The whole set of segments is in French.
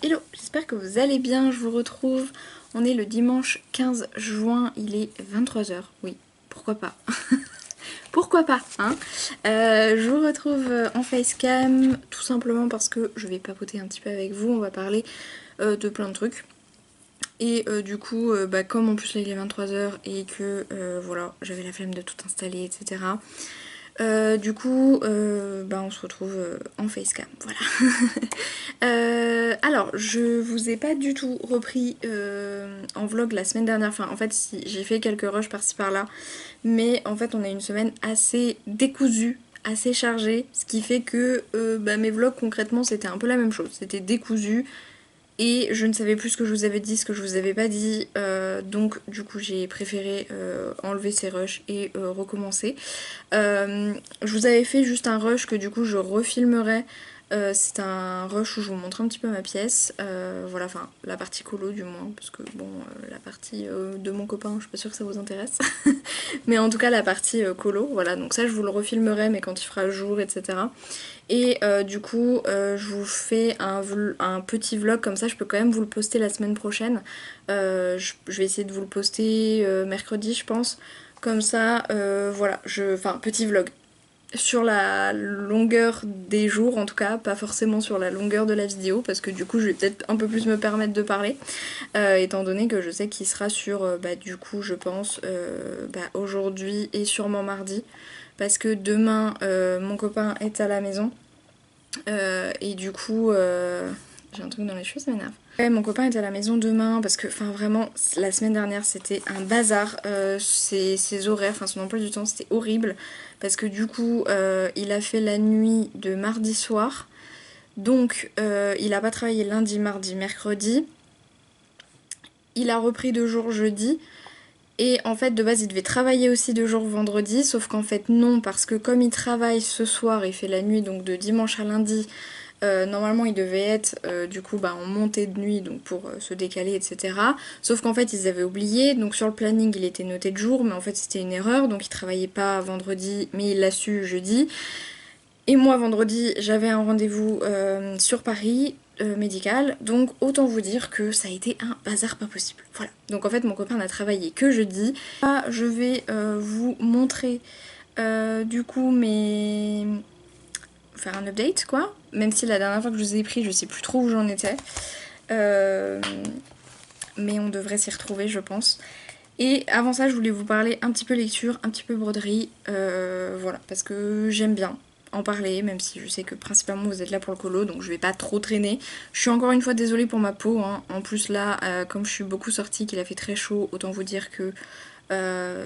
Hello, j'espère que vous allez bien, je vous retrouve. On est le dimanche 15 juin, il est 23 h. Oui, pourquoi pas. Pourquoi pas, hein. Je vous retrouve en facecam, tout simplement parce que je vais papoter un petit peu avec vous, on va parler de plein de trucs. Et du coup, comme en plus là il est 23 h et que voilà, j'avais la flemme de tout installer, etc. On se retrouve en facecam, voilà. Alors, je vous ai pas du tout repris en vlog la semaine dernière. Enfin, en fait, si, j'ai fait quelques rushs par-ci par-là. Mais en fait, on a une semaine assez décousue, assez chargée. Ce qui fait que mes vlogs, concrètement, c'était un peu la même chose. C'était décousu. Et je ne savais plus ce que je vous avais dit, ce que je vous avais pas dit. Donc, du coup, j'ai préféré enlever ces rushs et recommencer. Je vous avais fait juste un rush que du coup je refilmerai. C'est un rush où je vous montre un petit peu ma pièce. Voilà, enfin la partie colo du moins, parce que bon, la partie de mon copain, je suis pas sûre que ça vous intéresse. Mais en tout cas la partie colo, voilà, donc ça je vous le refilmerai, mais quand il fera jour, etc. Et je vous fais un petit vlog comme ça, je peux quand même vous le poster la semaine prochaine. Je vais essayer de vous le poster mercredi, je pense. Comme ça, voilà, enfin, petit vlog. Sur la longueur des jours en tout cas, pas forcément sur la longueur de la vidéo, parce que du coup je vais peut-être un peu plus me permettre de parler, étant donné que je sais qu'il sera sur, du coup je pense, aujourd'hui et sûrement mardi, parce que demain mon copain est à la maison, et du coup... j'ai un truc dans les cheveux, ça m'énerve. Ouais, mon copain est à la maison demain parce que, enfin vraiment, la semaine dernière c'était un bazar. Ses horaires, enfin son emploi du temps c'était horrible parce que du coup il a fait la nuit de mardi soir. Donc il a pas travaillé lundi, mardi, mercredi. Il a repris 2 jours jeudi. Et en fait de base il devait travailler aussi 2 jours vendredi. Sauf qu'en fait non, parce que comme il travaille ce soir, il fait la nuit donc de dimanche à lundi. Normalement il devait être en montée de nuit donc pour se décaler, etc. Sauf qu'en fait ils avaient oublié, donc sur le planning il était noté de jour, mais en fait c'était une erreur, donc il travaillait pas vendredi mais il l'a su jeudi. Et moi vendredi j'avais un rendez-vous sur Paris médical, donc autant vous dire que ça a été un bazar pas possible. Voilà, donc en fait mon copain n'a travaillé que jeudi. Là je vais vous montrer du coup mes faire un update quoi, même si la dernière fois que je vous ai pris je sais plus trop où j'en étais, euh, mais on devrait s'y retrouver je pense. Et avant ça je voulais vous parler un petit peu lecture, un petit peu broderie, voilà, parce que j'aime bien en parler, même si je sais que principalement vous êtes là pour le colo, donc je vais pas trop traîner. Je suis encore une fois désolée pour ma peau, hein. En plus là, comme je suis beaucoup sortie, qu'il a fait très chaud, autant vous dire que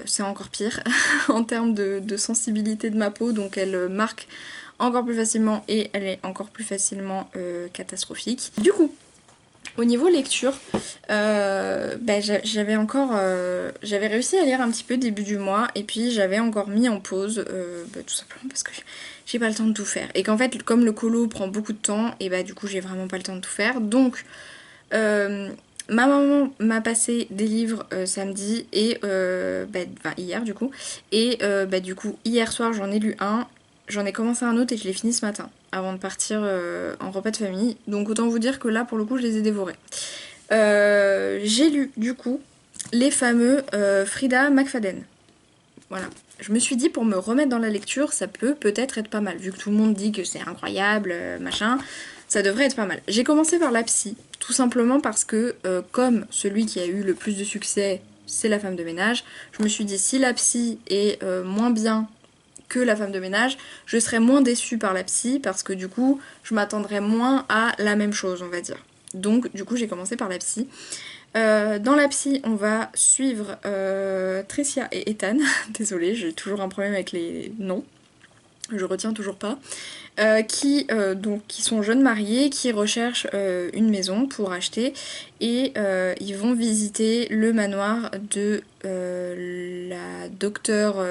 c'est encore pire en termes de sensibilité de ma peau, donc elle marque encore plus facilement et elle est encore plus facilement catastrophique. Du coup, au niveau lecture, j'avais réussi à lire un petit peu début du mois et puis j'avais encore mis en pause, tout simplement parce que j'ai pas le temps de tout faire. Et qu'en fait, comme le colo prend beaucoup de temps, et du coup j'ai vraiment pas le temps de tout faire. Donc ma maman m'a passé des livres samedi et hier du coup. Et du coup hier soir j'en ai lu un, j'en ai commencé un autre et je l'ai fini ce matin avant de partir en repas de famille. Donc autant vous dire que là pour le coup je les ai dévorés. J'ai lu du coup les fameux Frida McFadden. Voilà. Je me suis dit pour me remettre dans la lecture, ça peut peut-être être pas mal. Vu que tout le monde dit que c'est incroyable, machin, ça devrait être pas mal. J'ai commencé par la psy, tout simplement parce que comme celui qui a eu le plus de succès, c'est la femme de ménage, je me suis dit si la psy est moins bien que la femme de ménage, je serais moins déçue par la psy parce que du coup, je m'attendrais moins à la même chose, on va dire. Donc du coup, j'ai commencé par la psy. Dans la psy, on va suivre Tricia et Ethan. Désolée, j'ai toujours un problème avec les noms. Je retiens toujours pas. Qui sont jeunes mariés, qui recherchent une maison pour acheter. Et ils vont visiter le manoir de la docteure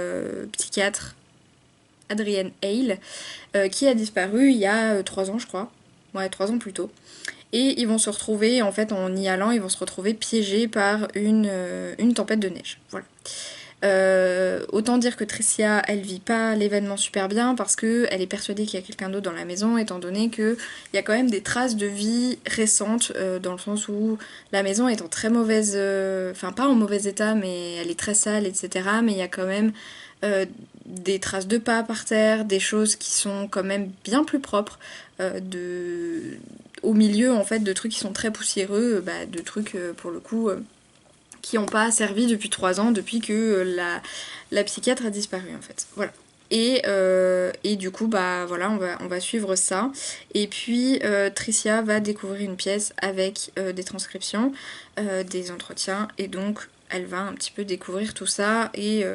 psychiatre Adrienne Hale, qui a disparu il y a 3 ans, je crois. Ouais, 3 ans plus tôt. Et ils vont se retrouver, en fait, en y allant, ils vont se retrouver piégés par une tempête de neige. Voilà. Autant dire que Tricia, elle vit pas l'événement super bien parce que elle est persuadée qu'il y a quelqu'un d'autre dans la maison, étant donné qu'il y a quand même des traces de vie récentes, dans le sens où la maison est en très mauvaise... Enfin, pas en mauvais état, mais elle est très sale, etc. Mais il y a quand même des traces de pas par terre, des choses qui sont quand même bien plus propres, au milieu en fait de trucs qui sont très poussiéreux, de trucs pour le coup qui n'ont pas servi depuis 3 ans, depuis que la psychiatre a disparu en fait. Voilà. Et du coup, voilà, on va suivre ça. Et puis, Tricia va découvrir une pièce avec des transcriptions, des entretiens, et donc elle va un petit peu découvrir tout ça et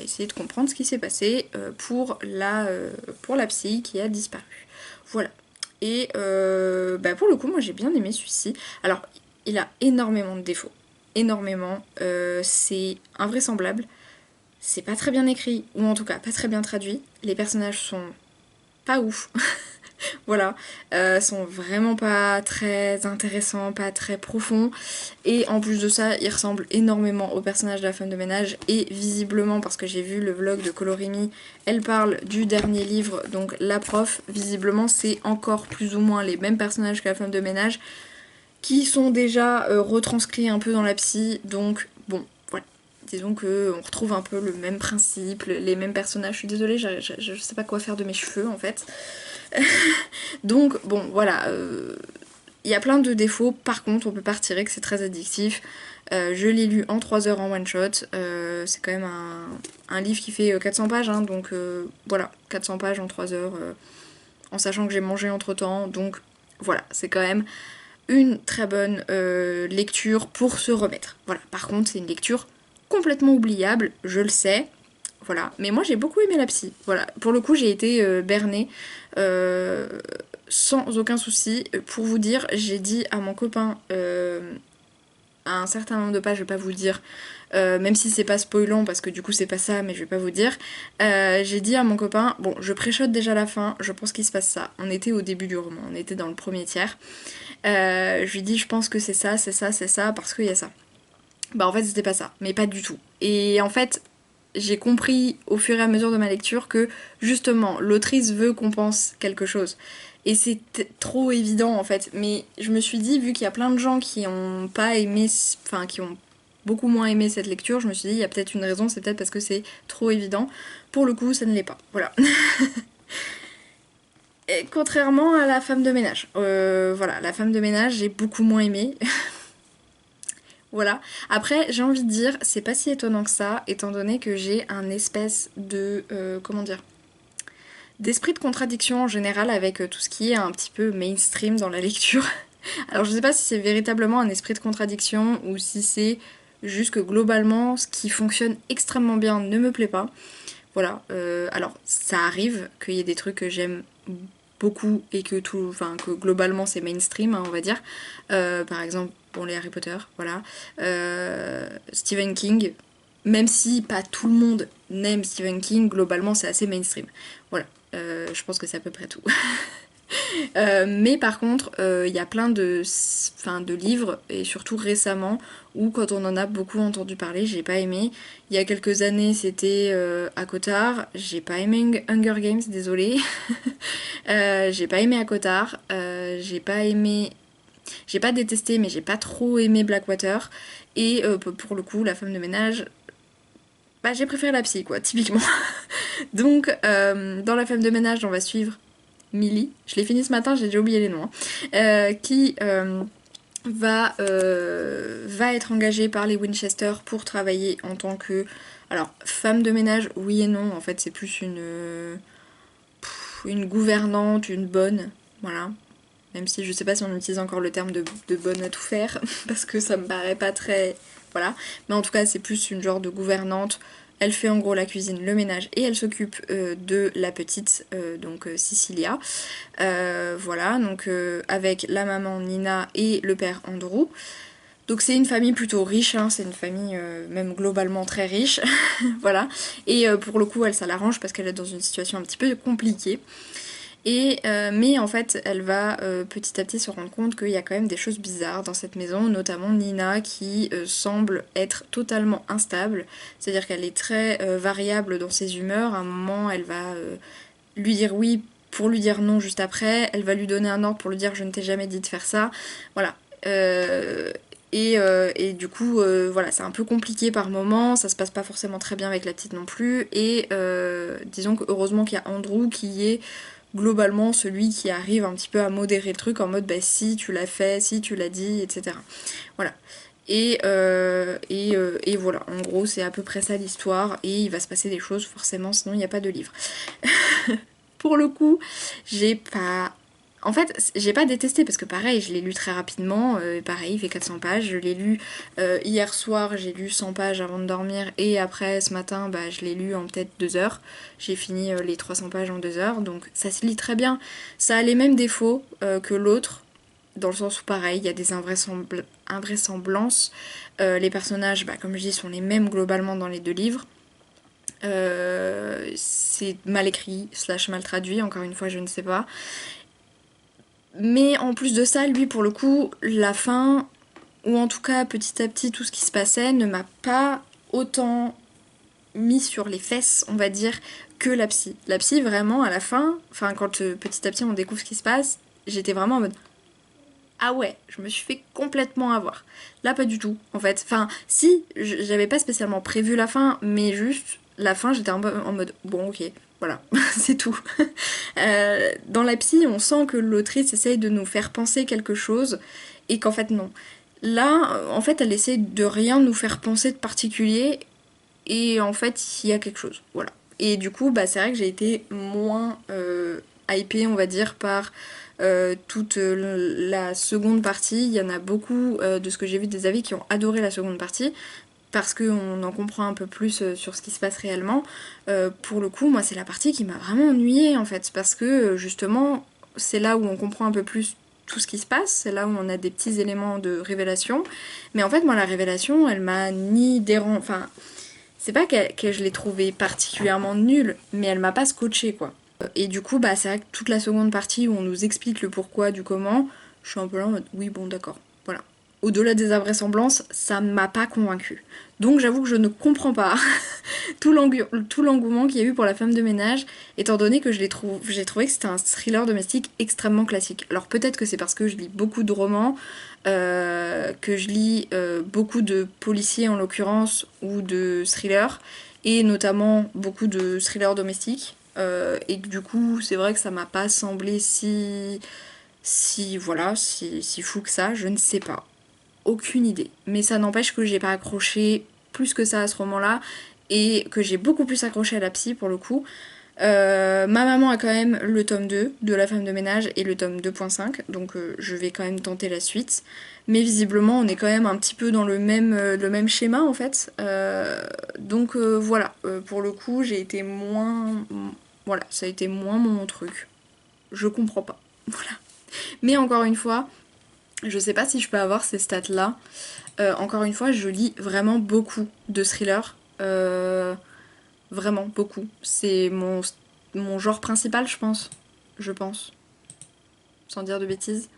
essayer de comprendre ce qui s'est passé pour la psy qui a disparu. Voilà. Et pour le coup, moi j'ai bien aimé celui-ci. Alors, il a énormément de défauts. Énormément. C'est invraisemblable. C'est pas très bien écrit, ou en tout cas pas très bien traduit. Les personnages sont pas ouf. Voilà. Sont vraiment pas très intéressants, pas très profonds. Et en plus de ça, ils ressemblent énormément au personnage de la femme de ménage. Et visiblement, parce que j'ai vu le vlog de Colorimi, elle parle du dernier livre, donc La Prof. Visiblement, c'est encore plus ou moins les mêmes personnages que la femme de ménage, qui sont déjà retranscrits un peu dans la psy, donc bon, voilà. Disons qu'on retrouve un peu le même principe, les mêmes personnages. Je suis désolée, je sais pas quoi faire de mes cheveux en fait. Donc bon, voilà. Il y a plein de défauts, par contre on peut pas retirer que c'est très addictif. Je l'ai lu en 3 heures en one shot, c'est quand même un livre qui fait 400 pages, hein, donc voilà, 400 pages en 3 heures, en sachant que j'ai mangé entre temps, donc voilà, c'est quand même une très bonne lecture pour se remettre. Voilà, par contre c'est une lecture complètement oubliable, je le sais, voilà. Mais moi j'ai beaucoup aimé la psy, voilà. Pour le coup j'ai été bernée sans aucun souci. Pour vous dire, j'ai dit à mon copain à un certain nombre de pages, je vais pas vous dire, même si c'est pas spoilant parce que du coup c'est pas ça, mais je vais pas vous dire. J'ai dit à mon copain, bon je préchote déjà la fin, je pense qu'il se passe ça. On était au début du roman, on était dans le premier tiers. Je lui dis je pense que c'est ça, c'est ça, c'est ça, parce qu'il y a ça. Bah en fait c'était pas ça, mais pas du tout. Et en fait j'ai compris au fur et à mesure de ma lecture que justement l'autrice veut qu'on pense quelque chose. Et c'est trop évident en fait. Mais je me suis dit, vu qu'il y a plein de gens qui ont pas aimé, enfin qui ont beaucoup moins aimé cette lecture, je me suis dit il y a peut-être une raison, c'est peut-être parce que c'est trop évident. Pour le coup ça ne l'est pas. Voilà. Et contrairement à la femme de ménage. Voilà, la femme de ménage j'ai beaucoup moins aimé. Voilà. Après, j'ai envie de dire, c'est pas si étonnant que ça, étant donné que j'ai un espèce de... comment dire, d'esprit de contradiction en général avec tout ce qui est un petit peu mainstream dans la lecture. Alors je sais pas si c'est véritablement un esprit de contradiction ou si c'est juste que globalement ce qui fonctionne extrêmement bien ne me plaît pas. Voilà. Alors ça arrive qu'il y ait des trucs que j'aime beaucoup et que que globalement c'est mainstream, hein, on va dire. Par exemple, bon, les Harry Potter, voilà. Stephen King, même si pas tout le monde n'aime Stephen King, globalement c'est assez mainstream. Voilà. Je pense que c'est à peu près tout. Mais par contre, il y a plein de livres, et surtout récemment, où quand on en a beaucoup entendu parler, j'ai pas aimé. Il y a quelques années, c'était ACOTAR, j'ai pas aimé Hunger Games, désolée. J'ai pas aimé ACOTAR, j'ai pas aimé... J'ai pas détesté, mais j'ai pas trop aimé Blackwater. Et pour le coup, la femme de ménage, j'ai préféré la psy, quoi, typiquement. Donc, dans la femme de ménage, on va suivre Millie, je l'ai fini ce matin, j'ai déjà oublié les noms, hein, qui va être engagée par les Winchester pour travailler en tant que... Alors, femme de ménage, oui et non, en fait c'est plus une gouvernante, une bonne, voilà. Même si je sais pas si on utilise encore le terme de bonne à tout faire, parce que ça me paraît pas très... Voilà. Mais en tout cas, c'est plus une genre de gouvernante. Elle fait en gros la cuisine, le ménage, et elle s'occupe de la petite, donc Cecilia. Voilà, donc avec la maman Nina et le père Andrew. Donc c'est une famille plutôt riche, hein, c'est une famille même globalement très riche. Voilà. Et pour le coup, elle, ça l'arrange parce qu'elle est dans une situation un petit peu compliquée. Mais en fait, elle va petit à petit se rendre compte qu'il y a quand même des choses bizarres dans cette maison, notamment Nina qui semble être totalement instable, c'est-à-dire qu'elle est très variable dans ses humeurs. À un moment, elle va lui dire oui pour lui dire non juste après, elle va lui donner un ordre pour lui dire je ne t'ai jamais dit de faire ça, voilà. Et du coup, voilà, c'est un peu compliqué par moment, ça se passe pas forcément très bien avec la petite non plus, et disons que heureusement qu'il y a Andrew qui est globalement celui qui arrive un petit peu à modérer le truc en mode bah si tu l'as fait, si tu l'as dit, etc. Voilà. Et voilà, en gros c'est à peu près ça l'histoire, et il va se passer des choses forcément, sinon il n'y a pas de livre. Pour le coup, j'ai pas... En fait, j'ai pas détesté parce que pareil, je l'ai lu très rapidement, pareil, il fait 400 pages, je l'ai lu hier soir, j'ai lu 100 pages avant de dormir, et après ce matin, bah, je l'ai lu en peut-être 2 heures, j'ai fini les 300 pages en 2 heures, donc ça se lit très bien. Ça a les mêmes défauts que l'autre, dans le sens où pareil, il y a des invraisemblances, les personnages, bah, comme je dis, sont les mêmes globalement dans les deux livres. C'est mal écrit, slash mal traduit, encore une fois je ne sais pas. Mais en plus de ça, lui pour le coup, la fin, ou en tout cas petit à petit tout ce qui se passait, ne m'a pas autant mis sur les fesses, on va dire, que la psy. La psy vraiment à la fin, enfin quand petit à petit on découvre ce qui se passe, j'étais vraiment en mode ah ouais, je me suis fait complètement avoir. Là, pas du tout, en fait. Enfin, si, j'avais pas spécialement prévu la fin, mais juste, la fin, j'étais en mode, bon, ok, voilà, c'est tout. Dans la psy, on sent que l'autrice essaye de nous faire penser quelque chose, et qu'en fait, non. Là, en fait, elle essaie de rien nous faire penser de particulier, et en fait, il y a quelque chose, voilà. Et du coup, bah, c'est vrai que j'ai été moins hypée, on va dire, par toute la seconde partie. Il y en a beaucoup de ce que j'ai vu des avis qui ont adoré la seconde partie parce qu'on en comprend un peu plus sur ce qui se passe réellement. Pour le coup, moi, c'est la partie qui m'a vraiment ennuyée en fait, parce que justement, c'est là où on comprend un peu plus tout ce qui se passe, c'est là où on a des petits éléments de révélation. Mais en fait, moi, la révélation, elle m'a ni dérangée. Enfin, c'est pas que je l'ai trouvée particulièrement nulle, mais elle m'a pas scotché quoi. Et du coup, bah, c'est vrai que toute la seconde partie où on nous explique le pourquoi du comment, je suis un peu là en mode oui, bon, d'accord, voilà. Au-delà des invraisemblances, ça m'a pas convaincue. Donc j'avoue que je ne comprends pas tout l'engouement qu'il y a eu pour la femme de ménage, étant donné que j'ai trouvé que c'était un thriller domestique extrêmement classique. Alors peut-être que c'est parce que je lis beaucoup de romans, que je lis beaucoup de policiers en l'occurrence, ou de thrillers, et notamment beaucoup de thrillers domestiques, et que du coup c'est vrai que ça m'a pas semblé si fou que ça, je ne sais pas. Aucune idée. Mais ça n'empêche que j'ai pas accroché plus que ça à ce roman-là, et que j'ai beaucoup plus accroché à la psy pour le coup. Ma maman a quand même le tome 2 de La femme de ménage et le tome 2.5, donc je vais quand même tenter la suite. Mais visiblement, on est quand même un petit peu dans le même schéma en fait. Donc voilà, pour le coup, j'ai été moins. Voilà, ça a été moins mon truc. Je comprends pas. Voilà. Mais encore une fois, je sais pas si je peux avoir ces stats-là. Encore une fois, je lis vraiment beaucoup de thrillers. Vraiment beaucoup. C'est mon genre principal, je pense. Je pense. Sans dire de bêtises.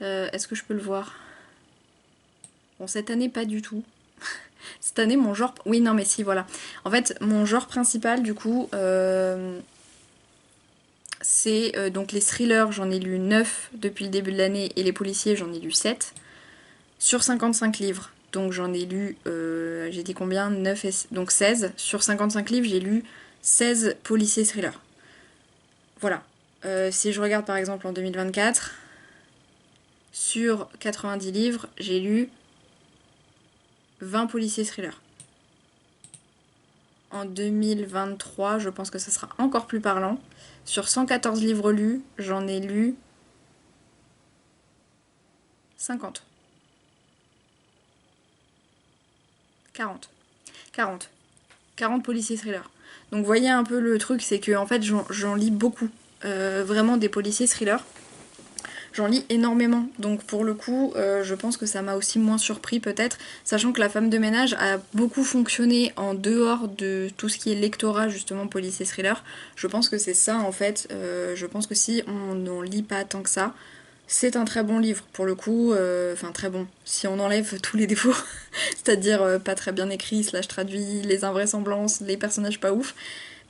Est-ce que je peux le voir? Bon, cette année, pas du tout. Cette année, mon genre... Oui, non, mais si, voilà. En fait, mon genre principal, du coup, c'est donc les thrillers, j'en ai lu 9 depuis le début de l'année, et les policiers, j'en ai lu 7. Sur 55 livres. Donc j'en ai lu, j'ai dit combien 9 et, donc 16. Sur 55 livres, j'ai lu 16 policiers thrillers. Voilà. Si je regarde par exemple en 2024, sur 90 livres, j'ai lu 20 policiers thrillers. En 2023, je pense que ça sera encore plus parlant. Sur 114 livres lus, j'en ai lu 50. 40. 40. 40 policiers thrillers. Donc vous voyez un peu le truc, c'est que en fait j'en lis beaucoup. Vraiment des policiers thrillers. j'en lis énormément. Donc pour le coup, je pense que ça m'a aussi moins surpris peut-être, sachant que La femme de ménage a beaucoup fonctionné en dehors de tout ce qui est lectorat, justement police et thriller. Je pense que c'est ça en fait. Je pense que si on n'en lit pas tant que ça, c'est un très bon livre pour le coup, enfin très bon, si on enlève tous les défauts, c'est-à-dire pas très bien écrit, slash traduit, les invraisemblances, les personnages pas ouf,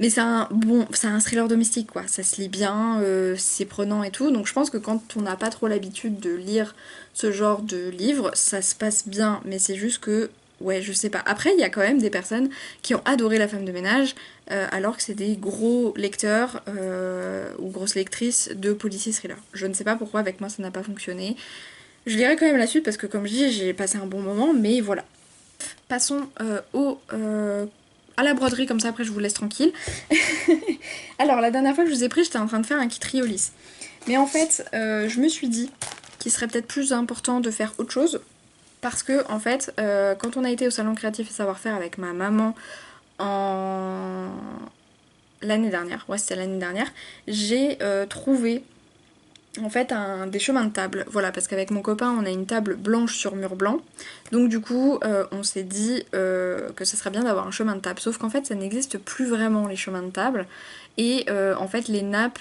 mais c'est un thriller domestique quoi, ça se lit bien, c'est prenant et tout, donc je pense que quand on n'a pas trop l'habitude de lire ce genre de livre, ça se passe bien, mais c'est juste que, ouais je sais pas. Après il y a quand même des personnes qui ont adoré La femme de ménage, alors que c'est des gros lecteurs ou grosses lectrices de policiers thriller. Je ne sais pas pourquoi avec moi ça n'a pas fonctionné. Je lirai quand même la suite parce que comme je dis j'ai passé un bon moment, mais voilà. Passons à la broderie, comme ça après je vous laisse tranquille. Alors la dernière fois que je vous ai pris, j'étais en train de faire un kit Riolis. Mais en fait, je me suis dit qu'il serait peut-être plus important de faire autre chose. Parce que en fait, quand on a été au salon créatif et savoir-faire avec ma maman en l'année dernière, ouais c'était l'année dernière, j'ai trouvé en fait des chemins de table, voilà, parce qu'avec mon copain on a une table blanche sur mur blanc, donc du coup on s'est dit que ce serait bien d'avoir un chemin de table, sauf qu'en fait ça n'existe plus vraiment les chemins de table, et en fait les nappes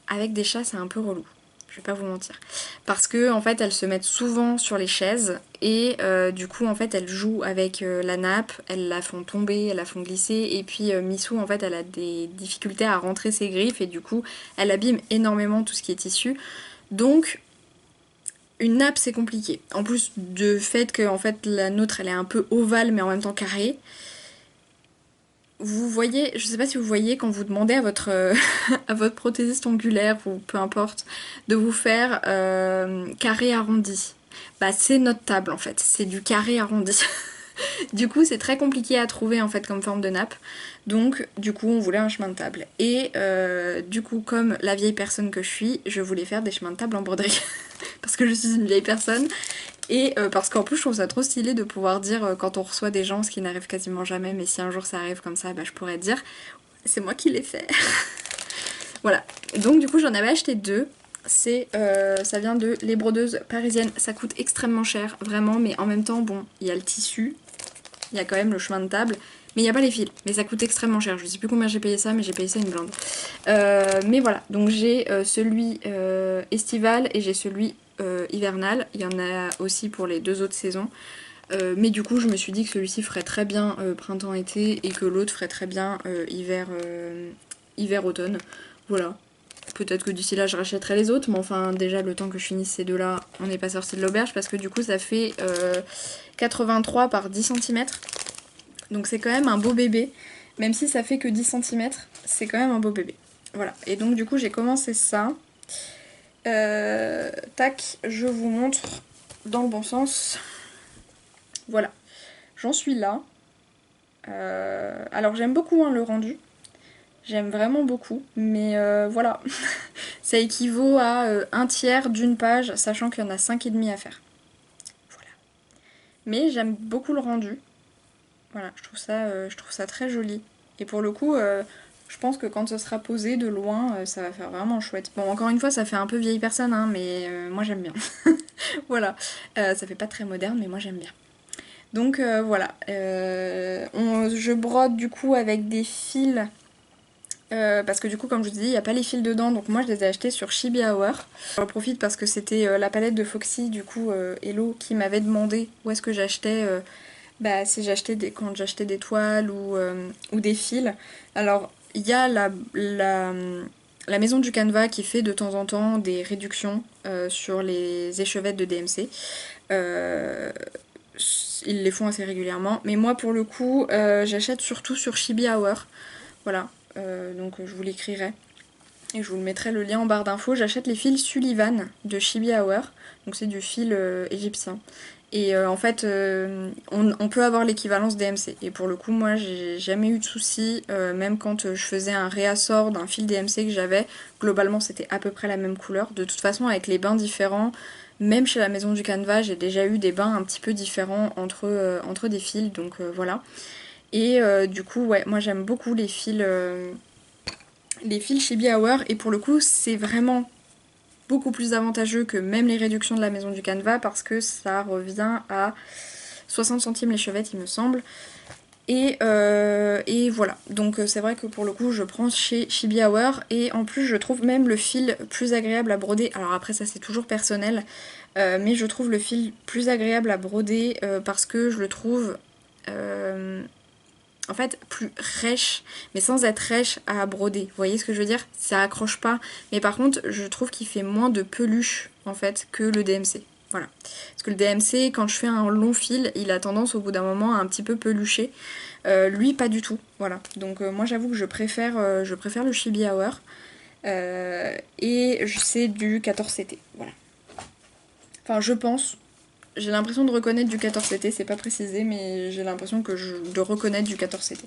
avec des chats c'est un peu relou. Je vais pas vous mentir. Parce que en fait elles se mettent souvent sur les chaises et du coup en fait elles jouent avec la nappe, elles la font tomber, elles la font glisser et puis Missou en fait elle a des difficultés à rentrer ses griffes et du coup elle abîme énormément tout ce qui est tissu. Donc une nappe c'est compliqué. En plus du fait que en fait la nôtre elle est un peu ovale mais en même temps carrée. Vous voyez, je sais pas si vous voyez quand vous demandez à votre, à votre prothésiste ongulaire ou peu importe de vous faire carré arrondi. Bah c'est notre table en fait, c'est du carré arrondi. Du coup c'est très compliqué à trouver en fait comme forme de nappe. Donc du coup on voulait un chemin de table. Et du coup comme la vieille personne que je suis, je voulais faire des chemins de table en broderie. Parce que je suis une vieille personne. Et parce qu'en plus je trouve ça trop stylé de pouvoir dire quand on reçoit des gens, ce qui n'arrive quasiment jamais, mais si un jour ça arrive comme ça, bah je pourrais dire c'est moi qui l'ai fait. Voilà, donc du coup j'en avais acheté deux. Ça vient de Les Brodeuses Parisiennes, ça coûte extrêmement cher, vraiment, mais en même temps, bon, il y a le tissu, il y a quand même le chemin de table, mais il n'y a pas les fils, mais ça coûte extrêmement cher, je sais plus combien j'ai payé ça, mais j'ai payé ça une blinde. Mais voilà, donc j'ai celui estival et j'ai celui hivernal, il y en a aussi pour les deux autres saisons. Mais du coup je me suis dit que celui-ci ferait très bien printemps-été et que l'autre ferait très bien hiver-automne. Voilà. Peut-être que d'ici là je rachèterai les autres, mais enfin déjà le temps que je finisse ces deux-là, on n'est pas sorti de l'auberge parce que du coup ça fait 83 par 10 cm. Donc c'est quand même un beau bébé. Même si ça fait que 10 cm, c'est quand même un beau bébé. Voilà. Et donc du coup j'ai commencé ça. Tac, je vous montre dans le bon sens. Voilà. J'en suis là. Alors j'aime beaucoup hein, le rendu. J'aime vraiment beaucoup, mais voilà, ça équivaut à un tiers d'une page, sachant qu'il y en a 5,5 à faire. Voilà. Mais j'aime beaucoup le rendu. Voilà, je trouve ça très joli. Et pour le coup, je pense que quand ce sera posé de loin, ça va faire vraiment chouette. Bon, encore une fois, ça fait un peu vieille personne, hein, mais moi j'aime bien. Voilà, ça fait pas très moderne, mais moi j'aime bien. Donc voilà, je brode du coup avec des fils. Parce que du coup comme je vous dis il n'y a pas les fils dedans donc moi je les ai achetés sur Chibi Hour. J'en profite parce que c'était la palette de Foxy du coup Hello qui m'avait demandé où est-ce que j'achetais si j'achetais quand j'achetais des toiles ou des fils. Alors il y a la maison du Canva qui fait de temps en temps des réductions sur les échevettes de DMC. Ils les font assez régulièrement mais moi pour le coup j'achète surtout sur Chibi Hour. Voilà. Donc je vous l'écrirai et je vous le mettrai le lien en barre d'infos. J'achète les fils Sullivan de Chibi Hour, donc c'est du fil égyptien. Et en fait, on peut avoir l'équivalence DMC. Et pour le coup, moi, j'ai jamais eu de soucis, même quand je faisais un réassort d'un fil DMC que j'avais, globalement, c'était à peu près la même couleur. De toute façon, avec les bains différents, même chez la maison du Canva, j'ai déjà eu des bains un petit peu différents entre des fils, donc voilà. Et du coup, ouais, moi j'aime beaucoup les fils Chibi Hour et pour le coup, c'est vraiment beaucoup plus avantageux que même les réductions de la Maison du Canevas parce que ça revient à 60 centimes les chevettes il me semble. Et voilà, donc c'est vrai que pour le coup je prends chez Chibi Hour et en plus je trouve même le fil plus agréable à broder. Alors après ça c'est toujours personnel, mais je trouve le fil plus agréable à broder parce que je le trouve en fait plus rêche, mais sans être rêche à broder. Vous voyez ce que je veux dire? Ça accroche pas, mais par contre je trouve qu'il fait moins de peluche en fait que le DMC. Voilà. Parce que le DMC, quand je fais un long fil, il a tendance au bout d'un moment à un petit peu pelucher. Lui, pas du tout. Voilà. Donc moi, j'avoue que je préfère le Chibi Hour. Et c'est du 14CT. Voilà. Enfin, je pense. J'ai l'impression de reconnaître du 14CT. C'est pas précisé, mais j'ai l'impression de reconnaître du 14CT.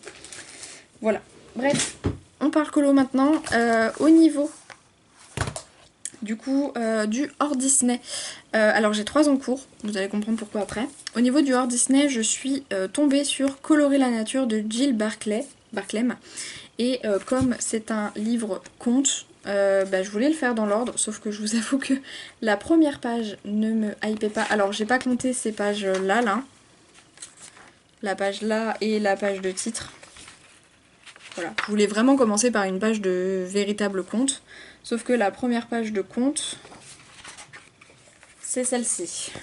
Voilà. Bref, on parle colo maintenant. Au niveau du coup du hors Disney. Alors j'ai 3 en cours, vous allez comprendre pourquoi après. Au niveau du hors Disney, je suis tombée sur Colorer la nature de Jill Barclay. Et comme c'est un livre conte, je voulais le faire dans l'ordre, sauf que je vous avoue que la première page ne me hypait pas. Alors j'ai pas compté ces pages là, la page là et la page de titre. Voilà, je voulais vraiment commencer par une page de véritable conte, sauf que la première page de conte, c'est celle-ci.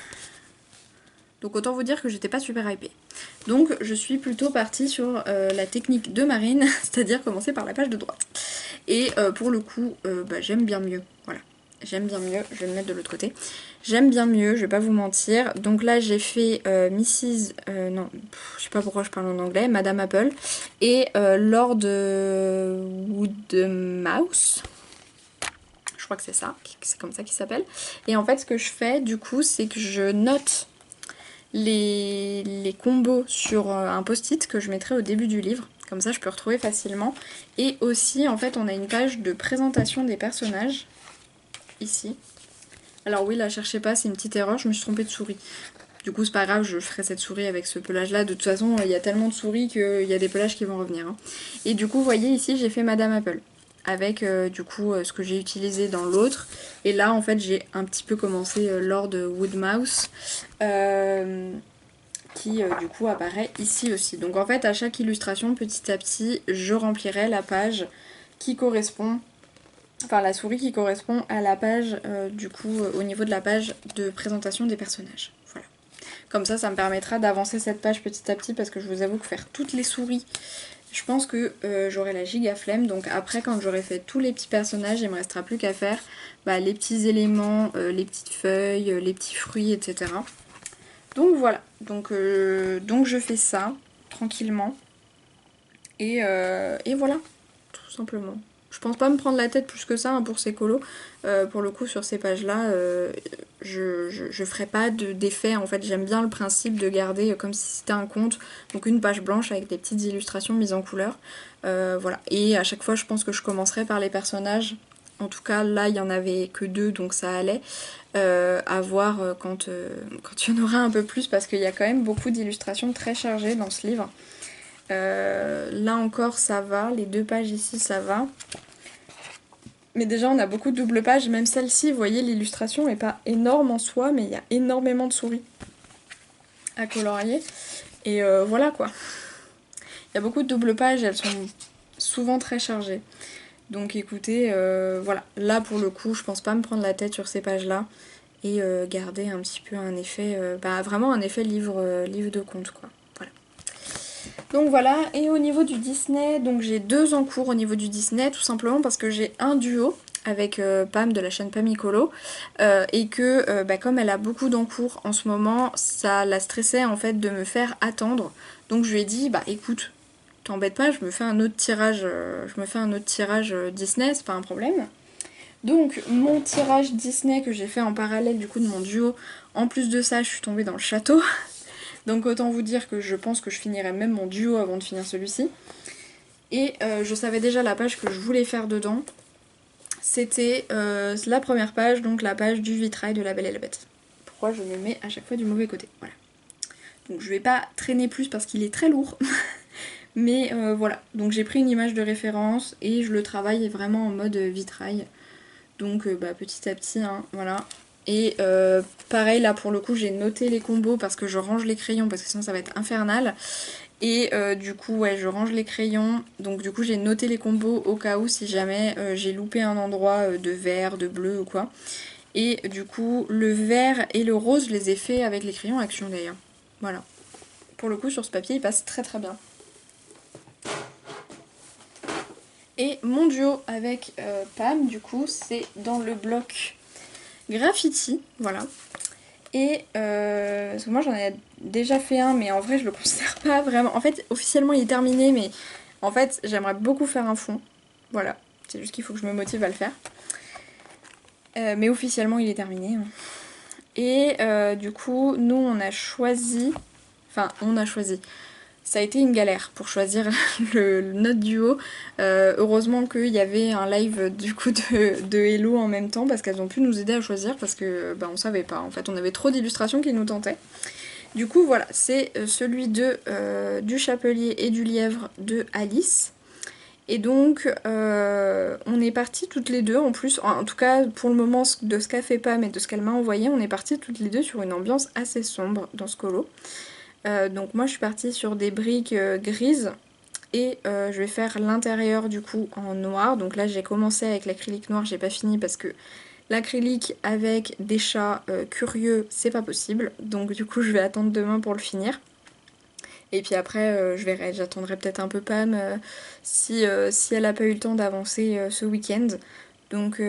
Donc autant vous dire que j'étais pas super hypée. Donc je suis plutôt partie sur la technique de Marine, c'est-à-dire commencer par la page de droite. Et pour le coup, j'aime bien mieux. Voilà, j'aime bien mieux, je vais me mettre de l'autre côté. J'aime bien mieux, je vais pas vous mentir. Donc là j'ai fait Mrs. Non, je sais pas pourquoi je parle en anglais, Madame Apple. Et Lord Woodmouse. Je crois que c'est ça, c'est comme ça qu'il s'appelle. Et en fait ce que je fais du coup, c'est que je note les combos sur un post-it que je mettrai au début du livre. Comme ça je peux retrouver facilement. Et aussi en fait on a une page de présentation des personnages. Ici. Alors oui là cherchez pas, c'est une petite erreur, je me suis trompée de souris. Du coup c'est pas grave, je ferai cette souris avec ce pelage là. De toute façon il y a tellement de souris qu'il y a des pelages qui vont revenir. Hein. Et du coup vous voyez ici j'ai fait Madame Apple. Avec du coup ce que j'ai utilisé dans l'autre. Et là en fait j'ai un petit peu commencé Lord Woodmouse. Qui du coup apparaît ici aussi. Donc en fait à chaque illustration petit à petit je remplirai la page qui correspond, enfin la souris qui correspond à la page du coup au niveau de la page de présentation des personnages. Voilà. Comme ça me permettra d'avancer cette page petit à petit parce que je vous avoue que faire toutes les souris, je pense que j'aurai la giga flemme. Donc après quand j'aurai fait tous les petits personnages, il me restera plus qu'à faire les petits éléments, les petites feuilles, les petits fruits, etc. Donc voilà, donc je fais ça tranquillement et voilà, tout simplement. Je pense pas me prendre la tête plus que ça pour ces colos. Pour le coup sur ces pages là, je ferai pas d'effet en fait. J'aime bien le principe de garder comme si c'était un conte, donc une page blanche avec des petites illustrations mises en couleur. Voilà, et à chaque fois je pense que je commencerai par les personnages. En tout cas là il y en avait que 2 donc ça allait. À voir quand il y en aura un peu plus parce qu'il y a quand même beaucoup d'illustrations très chargées dans ce livre. Là encore ça va, les 2 pages ici ça va. Mais déjà on a beaucoup de double pages, même celle-ci, vous voyez l'illustration est pas énorme en soi, mais il y a énormément de souris à colorier. Et voilà quoi. Il y a beaucoup de double pages, elles sont souvent très chargées. Donc écoutez, voilà, là pour le coup je pense pas me prendre la tête sur ces pages là et garder un petit peu un effet, vraiment un effet livre de conte quoi. Voilà. Donc voilà, et au niveau du Disney, donc j'ai 2 en cours au niveau du Disney, tout simplement parce que j'ai un duo avec Pam de la chaîne Pamicolo et que comme elle a beaucoup d'encours en ce moment, ça la stressait en fait de me faire attendre. Donc je lui ai dit écoute, t'embête pas, je me fais un autre tirage, Disney, c'est pas un problème. Donc mon tirage Disney que j'ai fait en parallèle du coup de mon duo, en plus de ça je suis tombée dans le château. Donc autant vous dire que je pense que je finirai même mon duo avant de finir celui-ci. Et je savais déjà la page que je voulais faire dedans. C'était la première page, donc la page du vitrail de La Belle et la Bête. Pourquoi je me mets à chaque fois du mauvais côté, voilà. Donc je vais pas traîner plus parce qu'il est très lourd. Mais voilà, donc j'ai pris une image de référence et je le travaille vraiment en mode vitrail. Donc bah, petit à petit, hein, voilà. Et pareil là pour le coup j'ai noté les combos parce que je range les crayons parce que sinon ça va être infernal. Et du coup ouais je range les crayons, donc du coup j'ai noté les combos au cas où si jamais j'ai loupé un endroit de vert, de bleu ou quoi. Et du coup le vert et le rose je les ai fait avec les crayons Action d'ailleurs. Voilà. Pour le coup sur ce papier il passe très très bien. Et mon duo avec Pam du coup c'est dans le bloc graffiti, voilà. Et parce que moi j'en ai déjà fait un mais en vrai je le considère pas vraiment. En fait officiellement il est terminé mais en fait j'aimerais beaucoup faire un fond. Voilà, c'est juste qu'il faut que je me motive à le faire. Mais officiellement il est terminé. Hein. Et du coup nous on a choisi... Enfin on a choisi. Ça a été une galère pour choisir notre duo. Heureusement qu'il y avait un live du coup de Hello en même temps parce qu'elles ont pu nous aider à choisir parce que bah, on savait pas. En fait, on avait trop d'illustrations qui nous tentaient. Du coup, voilà, c'est celui du chapelier et du lièvre de Alice. Et donc, on est parties toutes les deux, en plus, en tout cas pour le moment de ce qu'a fait Pam et de ce qu'elle m'a envoyé, on est parties toutes les deux sur une ambiance assez sombre dans ce colo. Donc moi je suis partie sur des briques grises et je vais faire l'intérieur du coup en noir. Donc là j'ai commencé avec l'acrylique noir, j'ai pas fini parce que l'acrylique avec des chats curieux c'est pas possible. Donc du coup je vais attendre demain pour le finir. Et puis après je verrai, j'attendrai peut-être un peu Pam si elle a pas eu le temps d'avancer ce week-end. Donc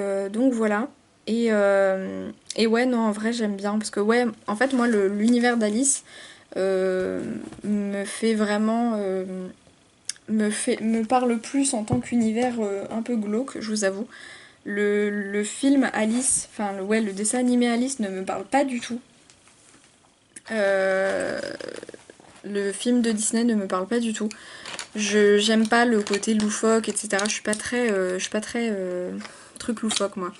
voilà. Et ouais non en vrai j'aime bien parce que ouais en fait moi l'univers d'Alice me fait vraiment me parle plus en tant qu'univers un peu glauque, je vous avoue. Le film Alice, enfin ouais, le dessin animé Alice ne me parle pas du tout. Euh, le film de Disney ne me parle pas du tout. J'aime pas le côté loufoque, etc. Je suis pas très truc loufoque moi.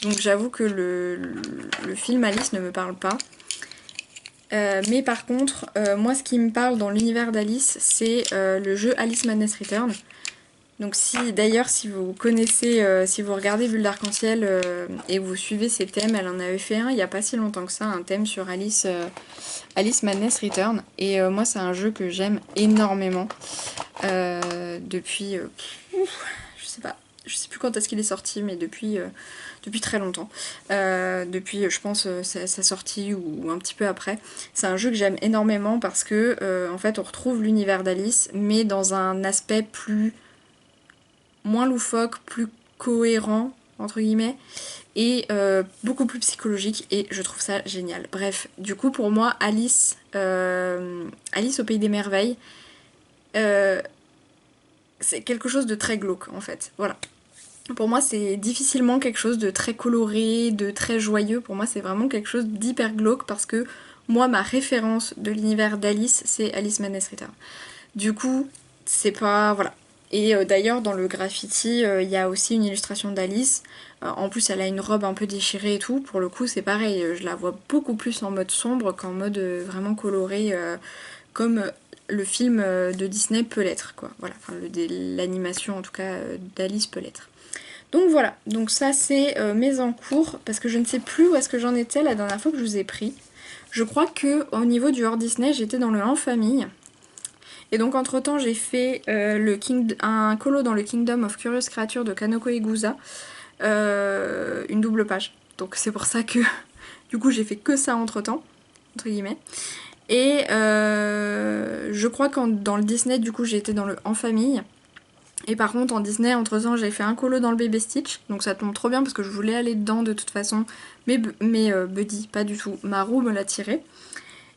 Donc j'avoue que le film Alice ne me parle pas. Mais par contre, moi ce qui me parle dans l'univers d'Alice, c'est le jeu Alice Madness Return. Donc si d'ailleurs si vous connaissez, si vous regardez Bulle d'Arc-en-Ciel et vous suivez ses thèmes, elle en avait fait un il n'y a pas si longtemps que ça, un thème sur Alice Madness Return. Et moi c'est un jeu que j'aime énormément depuis, je sais pas, je sais plus quand est-ce qu'il est sorti, mais depuis très longtemps. Depuis, je pense, sa sortie ou un petit peu après. C'est un jeu que j'aime énormément parce que, en fait, on retrouve l'univers d'Alice, mais dans un aspect moins loufoque, plus cohérent, entre guillemets, et beaucoup plus psychologique, et je trouve ça génial. Bref, du coup, pour moi, Alice au Pays des Merveilles, c'est quelque chose de très glauque, en fait. Voilà. Pour moi, c'est difficilement quelque chose de très coloré, de très joyeux. Pour moi, c'est vraiment quelque chose d'hyper glauque parce que moi, ma référence de l'univers d'Alice, c'est Alice Madness Return. Du coup, c'est pas... Voilà. Et d'ailleurs, dans le graffiti, il y a aussi une illustration d'Alice. En plus, elle a une robe un peu déchirée et tout. Pour le coup, c'est pareil. Je la vois beaucoup plus en mode sombre qu'en mode vraiment coloré, comme le film de Disney peut l'être, quoi. Voilà. Enfin, l'animation, en tout cas, d'Alice peut l'être. Donc voilà, donc ça c'est mes encours, parce que je ne sais plus où est-ce que j'en étais la dernière fois que je vous ai pris. Je crois que au niveau du hors Disney, j'étais dans le en famille. Et donc entre temps j'ai fait un colo dans le Kingdom of Curious Creatures de Kanoko Egusa, une double page. Donc c'est pour ça que du coup j'ai fait que ça entre temps, entre guillemets. Et je crois que dans le Disney du coup j'ai été dans le en famille. Et par contre en Disney entre temps j'ai fait un colo dans le bébé Stitch, donc ça tombe trop bien parce que je voulais aller dedans de toute façon, mais Buddy pas du tout, ma roue me l'a tiré.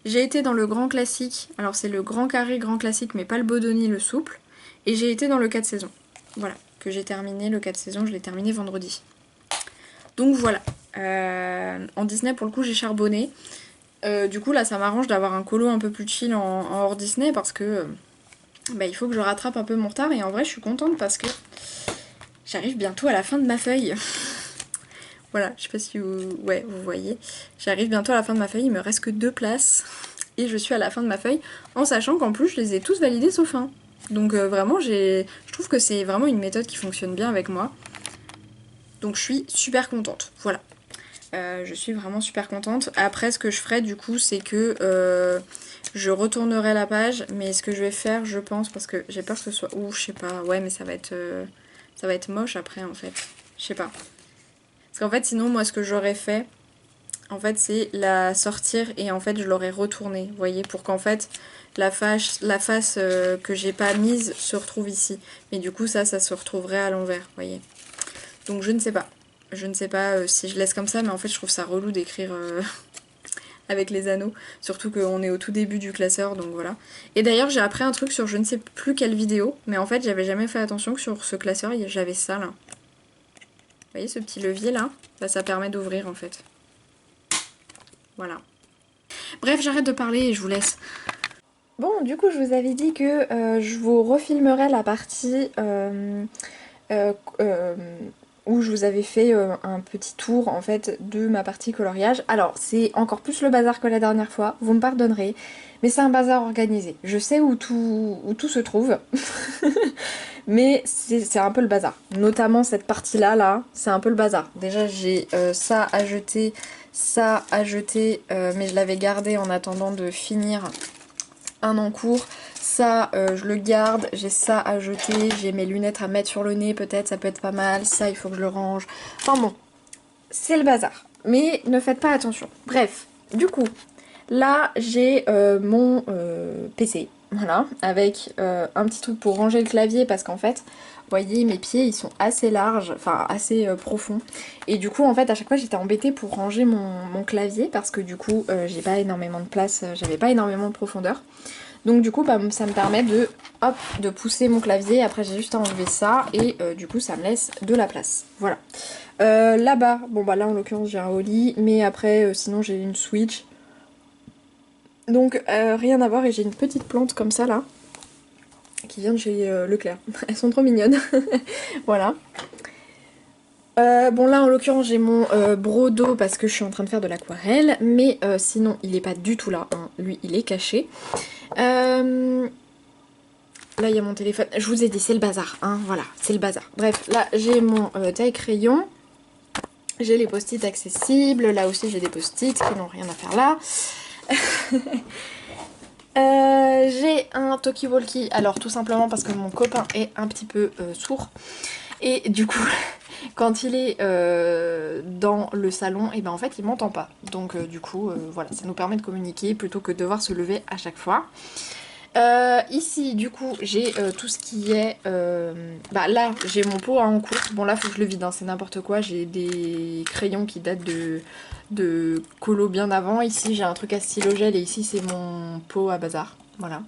J'ai été dans le grand classique, alors c'est le grand carré grand classique mais pas le Bodoni, le souple, et j'ai été dans le 4 saisons, voilà, que j'ai terminé, le 4 saisons je l'ai terminé vendredi. Donc voilà, en Disney pour le coup j'ai charbonné, du coup là ça m'arrange d'avoir un colo un peu plus chill en hors Disney parce que... bah, il faut que je rattrape un peu mon retard et en vrai je suis contente parce que j'arrive bientôt à la fin de ma feuille. Voilà, je sais pas si vous voyez. J'arrive bientôt à la fin de ma feuille, il me reste que 2 places et je suis à la fin de ma feuille en sachant qu'en plus je les ai tous validés sauf un. Donc vraiment je trouve que c'est vraiment une méthode qui fonctionne bien avec moi. Donc je suis super contente, voilà. Je suis vraiment super contente. Après ce que je ferai du coup c'est que je retournerai la page, mais ce que je vais faire je pense, parce que j'ai peur que ce soit... Ouh je sais pas, ouais mais ça va être moche après en fait, je sais pas. Parce qu'en fait sinon moi ce que j'aurais fait, en fait c'est la sortir et en fait je l'aurais retournée, vous voyez, pour qu'en fait la face que j'ai pas mise se retrouve ici. Mais du coup ça se retrouverait à l'envers, vous voyez. Donc je ne sais pas. Je ne sais pas si je laisse comme ça, mais en fait je trouve ça relou d'écrire avec les anneaux. Surtout qu'on est au tout début du classeur, donc voilà. Et d'ailleurs j'ai appris un truc sur je ne sais plus quelle vidéo, mais en fait j'avais jamais fait attention que sur ce classeur j'avais ça là. Vous voyez ce petit levier là? Bah, ça permet d'ouvrir en fait. Voilà. Bref, j'arrête de parler et je vous laisse. Bon, du coup je vous avais dit que je vous refilmerai la partie... euh, euh, où je vous avais fait un petit tour en fait de ma partie coloriage. Alors c'est encore plus le bazar que la dernière fois, vous me pardonnerez, mais c'est un bazar organisé. Je sais où tout se trouve, mais c'est un peu le bazar. Notamment cette partie-là, là, c'est un peu le bazar. Déjà j'ai ça à jeter, mais je l'avais gardé en attendant de finir un en cours. Ça, je le garde, j'ai ça à jeter, j'ai mes lunettes à mettre sur le nez peut-être, ça peut être pas mal, ça il faut que je le range. Enfin bon, c'est le bazar. Mais ne faites pas attention. Bref, du coup, là j'ai mon PC, voilà, avec un petit truc pour ranger le clavier parce qu'en fait, vous voyez, mes pieds ils sont assez larges, enfin assez profonds. Et du coup, en fait, à chaque fois j'étais embêtée pour ranger mon clavier parce que du coup, j'ai pas énormément de place, j'avais pas énormément de profondeur. Donc du coup bah, ça me permet de, hop, de pousser mon clavier, après j'ai juste à enlever ça et du coup ça me laisse de la place. Voilà. Là-bas, bon bah là en l'occurrence j'ai un Oli, mais après sinon j'ai une Switch. Donc rien à voir et j'ai une petite plante comme ça là, qui vient de chez Leclerc. Elles sont trop mignonnes. Voilà. Bon là en l'occurrence j'ai mon brodo parce que je suis en train de faire de l'aquarelle, mais sinon il est pas du tout là, hein. Lui il est caché. Là il y a mon téléphone, je vous ai dit c'est le bazar, hein, voilà, c'est le bazar. Bref, là j'ai mon taille-crayon, j'ai les post-it accessibles, là aussi j'ai des post-it qui n'ont rien à faire là. J'ai un talkie-walkie, alors tout simplement parce que mon copain est un petit peu sourd. Et du coup, quand il est dans le salon, et ben en fait il m'entend pas. Donc du coup, voilà, ça nous permet de communiquer plutôt que de devoir se lever à chaque fois. Ici du coup j'ai tout ce qui est bah là j'ai mon pot en cours, bon là faut que je le vide hein, c'est n'importe quoi, j'ai des crayons qui datent de colo bien avant. Ici j'ai un truc à stylogel et ici c'est mon pot à bazar, voilà.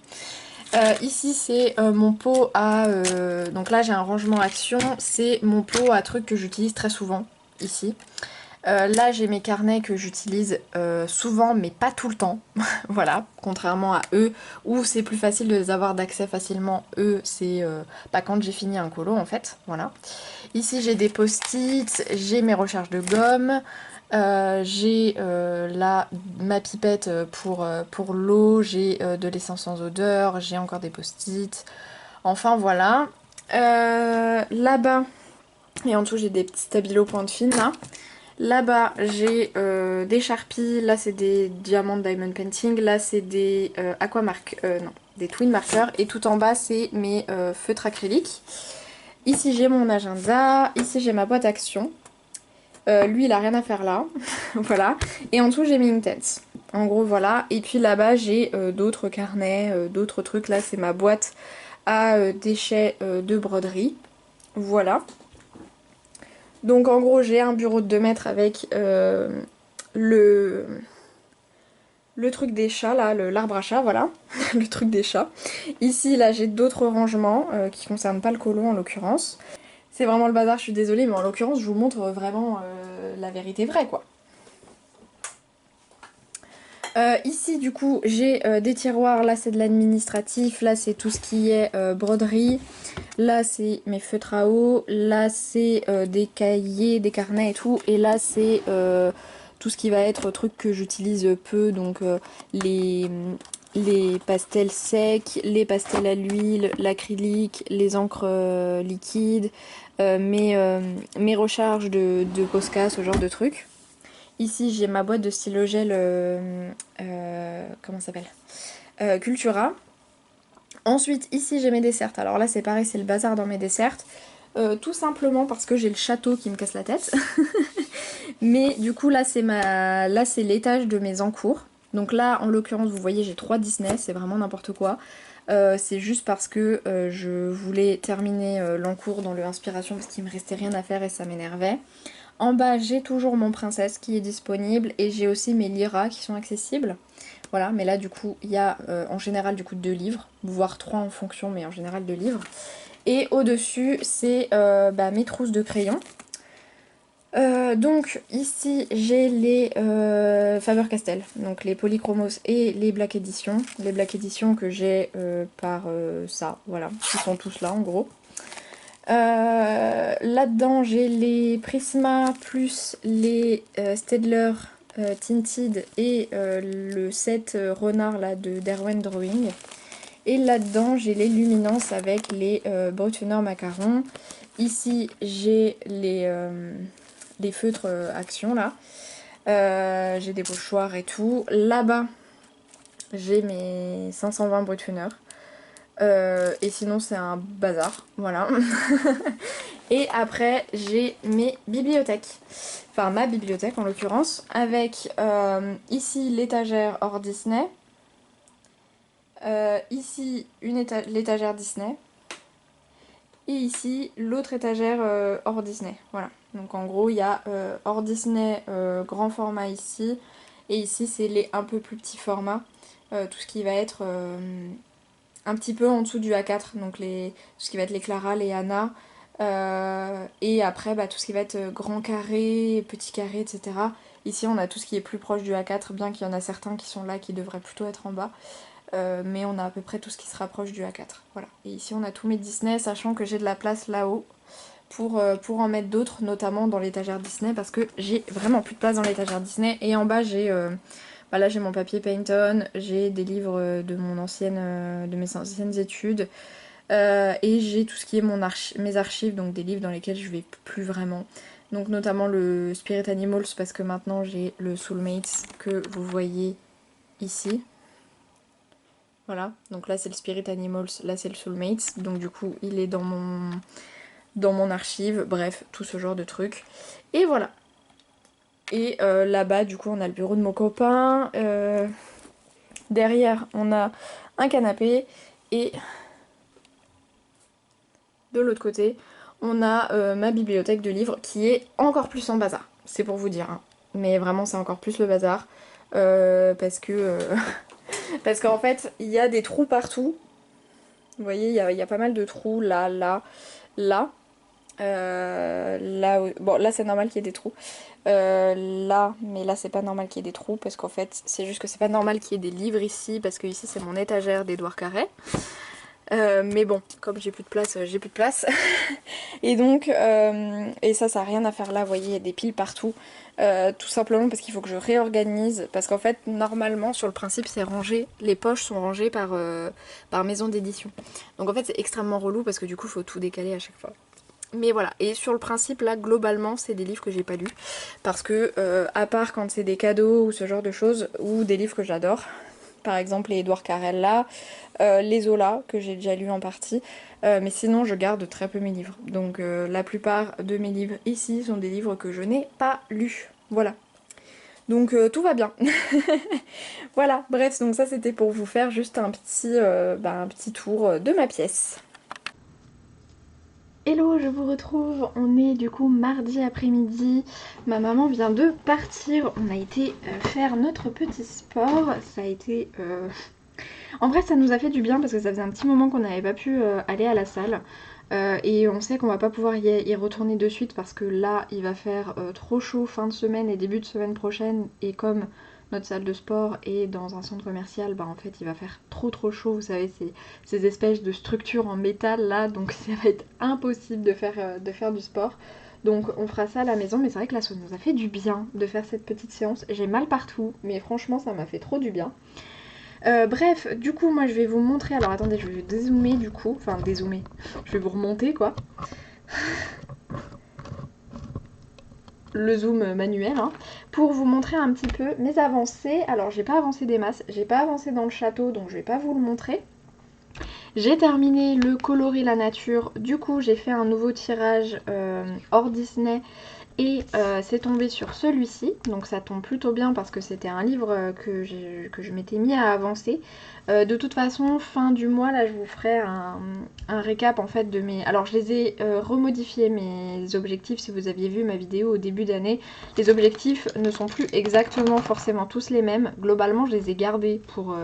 Ici c'est mon pot à donc là j'ai un rangement action, c'est mon pot à trucs que j'utilise très souvent ici. Là j'ai mes carnets que j'utilise souvent mais pas tout le temps, voilà, contrairement à eux où c'est plus facile de les avoir d'accès facilement. Eux c'est pas quand j'ai fini un colo en fait, voilà. Ici j'ai des post-it, j'ai mes recherches de gomme, j'ai là ma pipette pour l'eau, j'ai de l'essence sans odeur, j'ai encore des post-it, enfin voilà. Là-bas et en dessous j'ai des petits stabilos pointe fine là. Là-bas, j'ai des Sharpies, là c'est des Diamond Diamond Painting, là c'est des non, des Twin Markers, et tout en bas c'est mes feutres acryliques. Ici j'ai mon agenda, ici j'ai ma boîte action. Lui il a rien à faire là, voilà. Et en dessous j'ai mis Intense. En gros voilà, et puis là-bas j'ai d'autres carnets, d'autres trucs, là c'est ma boîte à déchets de broderie. Voilà. Donc en gros j'ai un bureau de 2 mètres avec le truc des chats là, l'arbre à chat, voilà, le truc des chats. Ici là j'ai d'autres rangements qui concernent pas le colo en l'occurrence. C'est vraiment le bazar, je suis désolée, mais en l'occurrence je vous montre vraiment la vérité vraie quoi. Ici du coup j'ai des tiroirs, là c'est de l'administratif, là c'est tout ce qui est broderie, là c'est mes feutres à eau, là c'est des cahiers, des carnets et tout, et là c'est tout ce qui va être trucs que j'utilise peu, donc les les pastels secs, les pastels à l'huile, l'acrylique, les encres liquides, mes recharges de Posca, ce genre de trucs. Ici j'ai ma boîte de stylogel, comment ça s'appelle, Cultura. Ensuite ici j'ai mes desserts. Alors là c'est pareil, c'est le bazar dans mes desserts. Tout simplement parce que j'ai le château qui me casse la tête. Mais du coup là c'est l'étage de mes encours. Donc là en l'occurrence vous voyez j'ai 3 Disney, c'est vraiment n'importe quoi. C'est juste parce que je voulais terminer l'encours dans le Inspiration parce qu'il me restait rien à faire et ça m'énervait. En bas j'ai toujours mon Princesse qui est disponible et j'ai aussi mes Lyra qui sont accessibles. Voilà, mais là du coup il y a en général du coup 2 livres, voire 3 en fonction, mais en général 2 livres. Et au-dessus c'est mes trousses de crayons. Donc ici j'ai les Faber-Castell, donc les Polychromos et les Black Edition. Les Black Edition que j'ai par ça, voilà, qui sont tous là en gros. Là-dedans j'ai les Prisma plus les Staedtler Tinted et le set renard là de Derwent Drawing. Et là-dedans j'ai les Luminance avec les Brutfunner Macaron. Ici j'ai les feutres Action là. J'ai des pochoirs et tout. Là-bas j'ai mes 520 Brutfunner. Et sinon c'est un bazar, voilà. Et après j'ai mes bibliothèques, enfin ma bibliothèque en l'occurrence, avec ici l'étagère hors Disney, ici l'étagère Disney, et ici l'autre étagère hors Disney, voilà. Donc en gros il y a hors Disney grand format ici, et ici c'est les un peu plus petits formats, tout ce qui va être un petit peu en dessous du A4, donc tout ce qui va être les Clara, les Anna, et après tout ce qui va être grand carré, petit carré, etc. Ici on a tout ce qui est plus proche du A4, bien qu'il y en a certains qui sont là qui devraient plutôt être en bas, mais on a à peu près tout ce qui se rapproche du A4. Voilà. Et ici on a tous mes Disney, sachant que j'ai de la place là-haut pour en mettre d'autres, notamment dans l'étagère Disney, parce que j'ai vraiment plus de place dans l'étagère Disney. Et en bas j'ai là j'ai mon papier Paint-On, j'ai des livres de mes anciennes études, et j'ai tout ce qui est mes archives, donc des livres dans lesquels je vais plus vraiment. Donc notamment le Spirit Animals, parce que maintenant j'ai le Soulmates que vous voyez ici. Voilà, donc là c'est le Spirit Animals, là c'est le Soulmates, donc du coup il est dans mon archive, bref, tout ce genre de trucs. Et voilà. Et là-bas, du coup, on a le bureau de mon copain. Derrière, on a un canapé. Et de l'autre côté, on a ma bibliothèque de livres qui est encore plus en bazar. C'est pour vous dire. Hein. Mais vraiment, c'est encore plus le bazar. Parce que... parce qu'en fait, il y a des trous partout. Vous voyez, il y a pas mal de trous là, là, là. Bon là c'est normal qu'il y ait des trous. Là, mais là c'est pas normal qu'il y ait des trous parce qu'en fait c'est juste que c'est pas normal qu'il y ait des livres ici parce que ici c'est mon étagère d'Édouard Carré. Mais bon, comme j'ai plus de place, j'ai plus de place. Et donc, et ça a rien à faire là, vous voyez, il y a des piles partout. Tout simplement parce qu'il faut que je réorganise. Parce qu'en fait, normalement, sur le principe, c'est rangé. Les poches sont rangées par maison d'édition. Donc en fait, c'est extrêmement relou parce que du coup, il faut tout décaler à chaque fois. Mais voilà, et sur le principe là globalement c'est des livres que j'ai pas lus parce que à part quand c'est des cadeaux ou ce genre de choses ou des livres que j'adore, par exemple les Édouard Carrel là, les Zola que j'ai déjà lus en partie, mais sinon je garde très peu mes livres. Donc la plupart de mes livres ici sont des livres que je n'ai pas lus. Voilà. Donc tout va bien. Voilà, bref, donc ça c'était pour vous faire juste un petit tour de ma pièce. Hello, je vous retrouve, on est du coup mardi après-midi, ma maman vient de partir, on a été faire notre petit sport, ça a été... En vrai ça nous a fait du bien parce que ça faisait un petit moment qu'on n'avait pas pu aller à la salle, et on sait qu'on va pas pouvoir y retourner de suite parce que là il va faire trop chaud fin de semaine et début de semaine prochaine, et comme notre salle de sport est dans un centre commercial, en fait il va faire trop chaud, vous savez, ces espèces de structures en métal là, donc ça va être impossible de faire du sport. Donc on fera ça à la maison, mais c'est vrai que là ça nous a fait du bien de faire cette petite séance. J'ai mal partout, mais franchement ça m'a fait trop du bien. Bref, du coup moi je vais vous montrer, alors attendez je vais dézoomer du coup, enfin dézoomer, je vais vous remonter quoi, le zoom manuel, hein, pour vous montrer un petit peu mes avancées. Alors j'ai pas avancé des masses, j'ai pas avancé dans le château donc je vais pas vous le montrer. J'ai terminé le coloris la nature, du coup j'ai fait un nouveau tirage hors Disney et c'est tombé sur celui-ci, donc ça tombe plutôt bien parce que c'était un livre que je m'étais mis à avancer. De toute façon, fin du mois, là je vous ferai un récap en fait de mes... Alors je les ai remodifiés mes objectifs, si vous aviez vu ma vidéo au début d'année. Les objectifs ne sont plus exactement forcément tous les mêmes. Globalement je les ai gardés pour...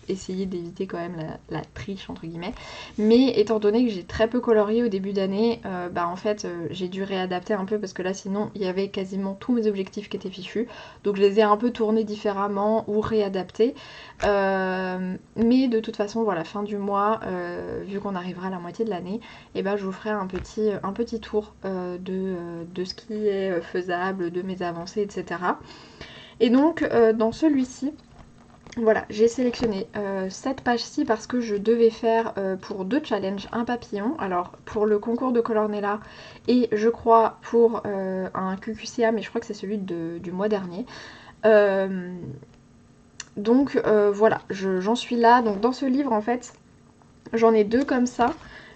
essayer d'éviter quand même la triche entre guillemets, mais étant donné que j'ai très peu colorié au début d'année, bah en fait j'ai dû réadapter un peu parce que là sinon il y avait quasiment tous mes objectifs qui étaient fichus, donc je les ai un peu tournés différemment ou réadaptés, mais de toute façon voilà, fin du mois, vu qu'on arrivera à la moitié de l'année, et ben je vous ferai un petit tour de ce qui est faisable, de mes avancées, etc. Et donc dans celui-ci, voilà, j'ai sélectionné cette page-ci parce que je devais faire pour 2 challenges un papillon. Alors pour le concours de Colornella et je crois pour un QQCA, mais je crois que c'est celui du mois dernier. Donc voilà, j'en suis là. Donc dans ce livre en fait, j'en ai 2 comme ça.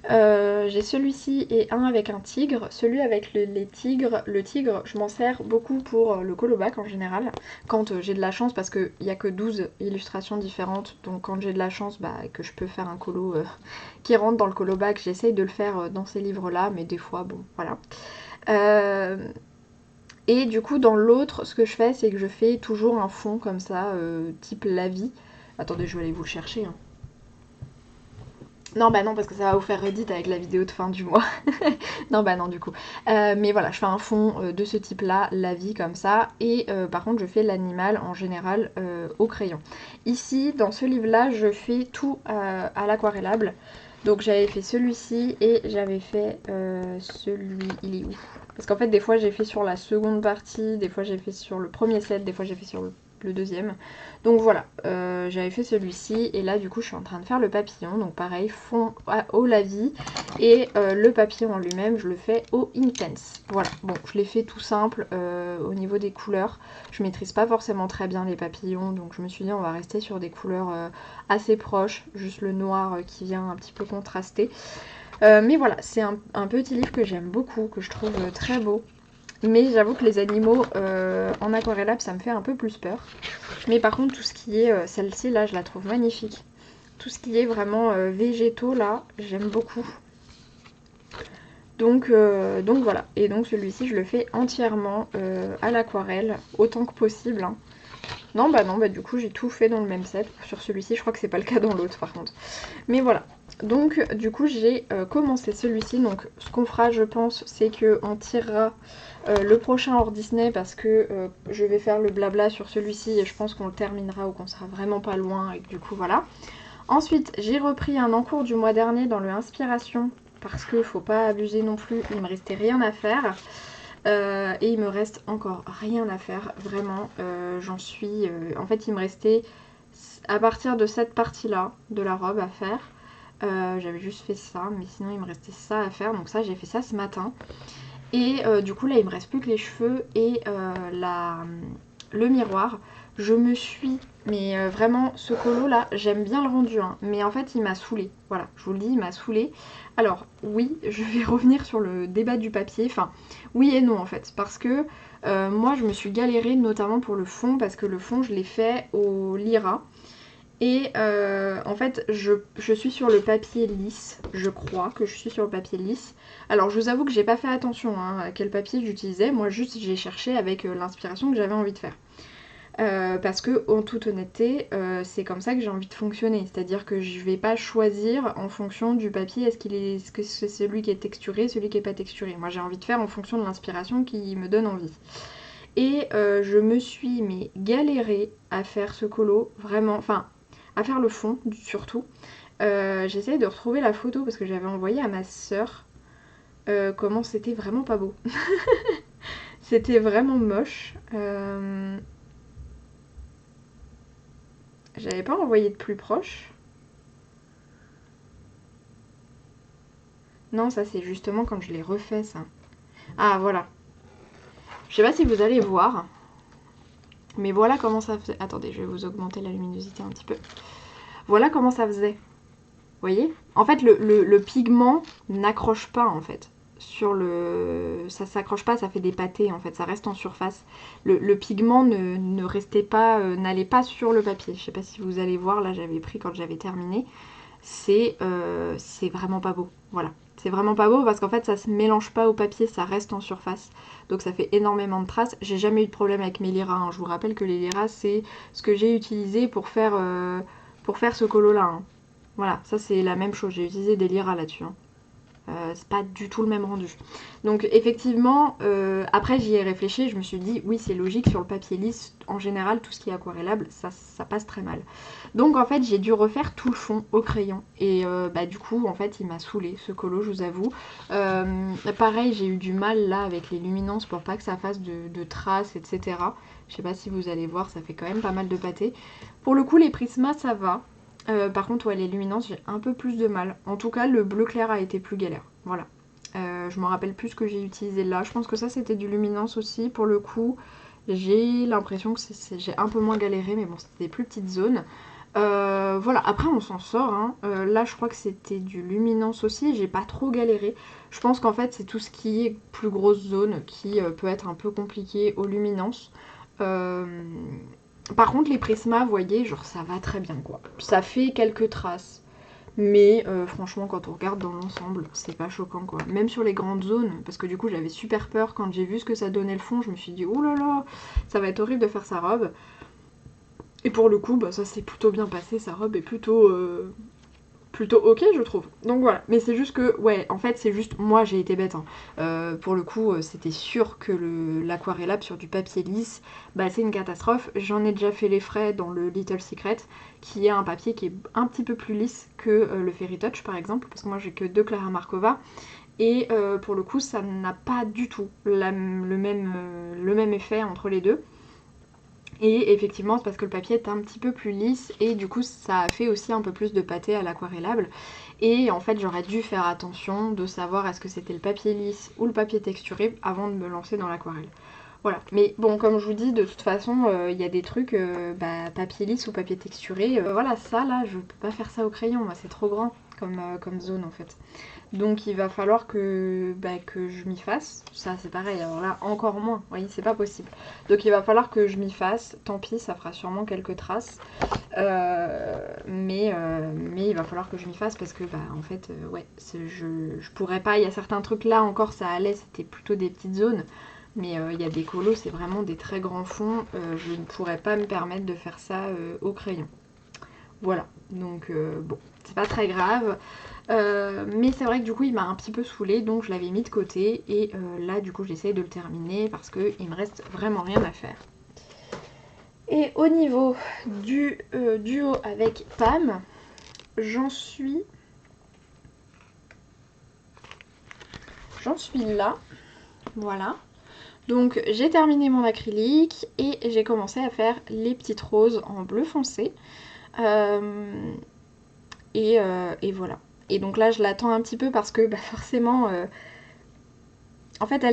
J'ai celui-ci et un avec un tigre. Celui avec les tigres, le tigre, je m'en sers beaucoup pour le colobac en général. Quand j'ai de la chance, parce qu'il n'y a que 12 illustrations différentes, donc quand j'ai de la chance bah, que je peux faire un colo qui rentre dans le colobac, j'essaye de le faire dans ces livres-là, mais des fois, bon, voilà. Et du coup, dans l'autre, ce que je fais, c'est que je fais toujours un fond comme ça, type la vie. Attendez, je vais aller vous le chercher, hein. Non bah non parce que ça va vous faire Reddit avec la vidéo de fin du mois. Non bah non du coup. Mais voilà, je fais un fond de ce type là, la vie comme ça. Et par contre je fais l'animal en général au crayon. Ici dans ce livre là je fais tout à l'aquarellable. Donc j'avais fait celui-ci et j'avais fait celui... Il est où? Parce qu'en fait des fois j'ai fait sur la seconde partie, des fois j'ai fait sur le premier set, des fois j'ai fait sur le deuxième. Donc voilà, j'avais fait celui-ci et là du coup je suis en train de faire le papillon. Donc pareil, fond au lavis et le papillon en lui-même je le fais au intense. Voilà, bon je l'ai fait tout simple au niveau des couleurs. Je maîtrise pas forcément très bien les papillons donc je me suis dit on va rester sur des couleurs assez proches. Juste le noir qui vient un petit peu contraster. Mais voilà, c'est un petit livre que j'aime beaucoup, que je trouve très beau. Mais j'avoue que les animaux en aquarellable ça me fait un peu plus peur. Mais par contre tout ce qui est, celle-ci là je la trouve magnifique. Tout ce qui est vraiment végétaux là, j'aime beaucoup. Donc voilà, et donc celui-ci je le fais entièrement à l'aquarelle, autant que possible, hein. Non bah du coup j'ai tout fait dans le même set. Sur celui-ci je crois que c'est pas le cas dans l'autre par contre. Mais voilà, donc du coup j'ai commencé celui-ci. Donc ce qu'on fera je pense c'est qu'on tirera le prochain hors Disney parce que je vais faire le blabla sur celui-ci et je pense qu'on le terminera ou qu'on sera vraiment pas loin et que du coup voilà. Ensuite j'ai repris un en cours du mois dernier dans le Inspiration parce que faut pas abuser non plus, il me restait rien à faire. Et il me reste encore rien à faire, vraiment, j'en suis... en fait il me restait à partir de cette partie là de la robe à faire. J'avais juste fait ça, mais sinon il me restait ça à faire, donc ça j'ai fait ça ce matin. Et du coup là il me reste plus que les cheveux et le miroir. Je me suis, mais vraiment ce colo là, j'aime bien le rendu, hein, mais en fait il m'a saoulé. Voilà, je vous le dis, il m'a saoulé. Alors oui, je vais revenir sur le débat du papier, enfin oui et non en fait, parce que moi je me suis galérée notamment pour le fond, parce que le fond je l'ai fait au Lyra. Et en fait, je suis sur le papier lisse, je crois que je suis sur le papier lisse. Alors je vous avoue que j'ai pas fait attention hein, à quel papier j'utilisais, moi juste j'ai cherché avec l'inspiration que j'avais envie de faire. Parce que en toute honnêteté, c'est comme ça que j'ai envie de fonctionner. C'est-à-dire que je vais pas choisir en fonction du papier, est-ce que c'est celui qui est texturé, celui qui est pas texturé. Moi j'ai envie de faire en fonction de l'inspiration qui me donne envie. Et je me suis mais galérée à faire ce colo, vraiment, enfin à faire le fond surtout. J'essaye de retrouver la photo parce que j'avais envoyé à ma soeur comment c'était vraiment pas beau. C'était vraiment moche. J'avais pas envoyé de plus proche. Non, ça c'est justement quand je l'ai refait ça. Ah voilà. Je sais pas si vous allez voir. Mais voilà comment ça faisait. Attendez, je vais vous augmenter la luminosité un petit peu. Voilà comment ça faisait. Vous voyez? En fait, le pigment n'accroche pas en fait. Sur le... Ça s'accroche pas, ça fait des pâtés en fait, ça reste en surface. Le pigment ne restait pas, n'allait pas sur le papier. Je sais pas si vous allez voir, là j'avais pris quand j'avais terminé. C'est vraiment pas beau. Voilà. C'est vraiment pas beau parce qu'en fait ça se mélange pas au papier, ça reste en surface. Donc ça fait énormément de traces. J'ai jamais eu de problème avec mes lyras. Hein. Je vous rappelle que les lyras c'est ce que j'ai utilisé pour faire ce colo là. Hein. Voilà, ça c'est la même chose. J'ai utilisé des lyras là-dessus. Hein. C'est pas du tout le même rendu. Donc effectivement, après j'y ai réfléchi, je me suis dit oui c'est logique, sur le papier lisse, en général tout ce qui est aquarellable, ça passe très mal. Donc en fait j'ai dû refaire tout le fond au crayon. Et du coup en fait il m'a saoulé ce colo, je vous avoue. Pareil j'ai eu du mal là avec les luminances pour pas que ça fasse de traces, etc. Je sais pas si vous allez voir, ça fait quand même pas mal de pâté. Pour le coup les Prisma ça va. Par contre, ouais, les luminances, j'ai un peu plus de mal. En tout cas, le bleu clair a été plus galère. Voilà. Je me rappelle plus ce que j'ai utilisé là. Je pense que ça, c'était du luminance aussi. Pour le coup, j'ai l'impression que j'ai un peu moins galéré. Mais bon, c'était des plus petites zones. Voilà, après, on s'en sort. Hein. Là, je crois que c'était du luminance aussi. J'ai pas trop galéré. Je pense qu'en fait, c'est tout ce qui est plus grosse zone qui peut être un peu compliqué aux luminances. Par contre, les Prisma, vous voyez, genre ça va très bien quoi. Ça fait quelques traces. Mais franchement, quand on regarde dans l'ensemble, c'est pas choquant quoi. Même sur les grandes zones, parce que du coup j'avais super peur quand j'ai vu ce que ça donnait le fond. Je me suis dit, oh là là, ça va être horrible de faire sa robe. Et pour le coup, bah, ça s'est plutôt bien passé. Sa robe est plutôt ok je trouve. Donc voilà, mais c'est juste que, ouais, en fait c'est juste, moi j'ai été bête. Hein. Pour le coup, c'était sûr que l'aquarellable sur du papier lisse, bah c'est une catastrophe. J'en ai déjà fait les frais dans le Little Secret, qui est un papier qui est un petit peu plus lisse que le Fairy Touch par exemple, parce que moi j'ai que deux Clara Markova. Et pour le coup, ça n'a pas du tout le même effet entre les deux. Et effectivement, c'est parce que le papier est un petit peu plus lisse et du coup ça a fait aussi un peu plus de pâté à l'aquarellable. Et en fait j'aurais dû faire attention de savoir est-ce que c'était le papier lisse ou le papier texturé avant de me lancer dans l'aquarelle. Voilà, mais bon comme je vous dis, de toute façon il y a des trucs, papier lisse ou papier texturé, voilà ça là je peux pas faire ça au crayon, moi c'est trop grand comme zone en fait. Donc il va falloir que je m'y fasse. Ça c'est pareil, alors là encore moins, vous voyez c'est pas possible. Donc il va falloir que je m'y fasse, tant pis ça fera sûrement quelques traces. Mais il va falloir que je m'y fasse parce que en fait ouais, je pourrais pas, il y a certains trucs là encore ça allait, c'était plutôt des petites zones. Mais il y a des colos, c'est vraiment des très grands fonds, je ne pourrais pas me permettre de faire ça au crayon. Voilà, donc bon, c'est pas très grave. Mais c'est vrai que du coup il m'a un petit peu saoulée, donc je l'avais mis de côté. Et là du coup j'essaye de le terminer parce qu'il me reste vraiment rien à faire. Et au niveau du duo avec Pam, j'en suis là. Voilà. Donc j'ai terminé mon acrylique et j'ai commencé à faire les petites roses en bleu foncé. Et voilà. Et donc là je l'attends un petit peu parce que forcément... en fait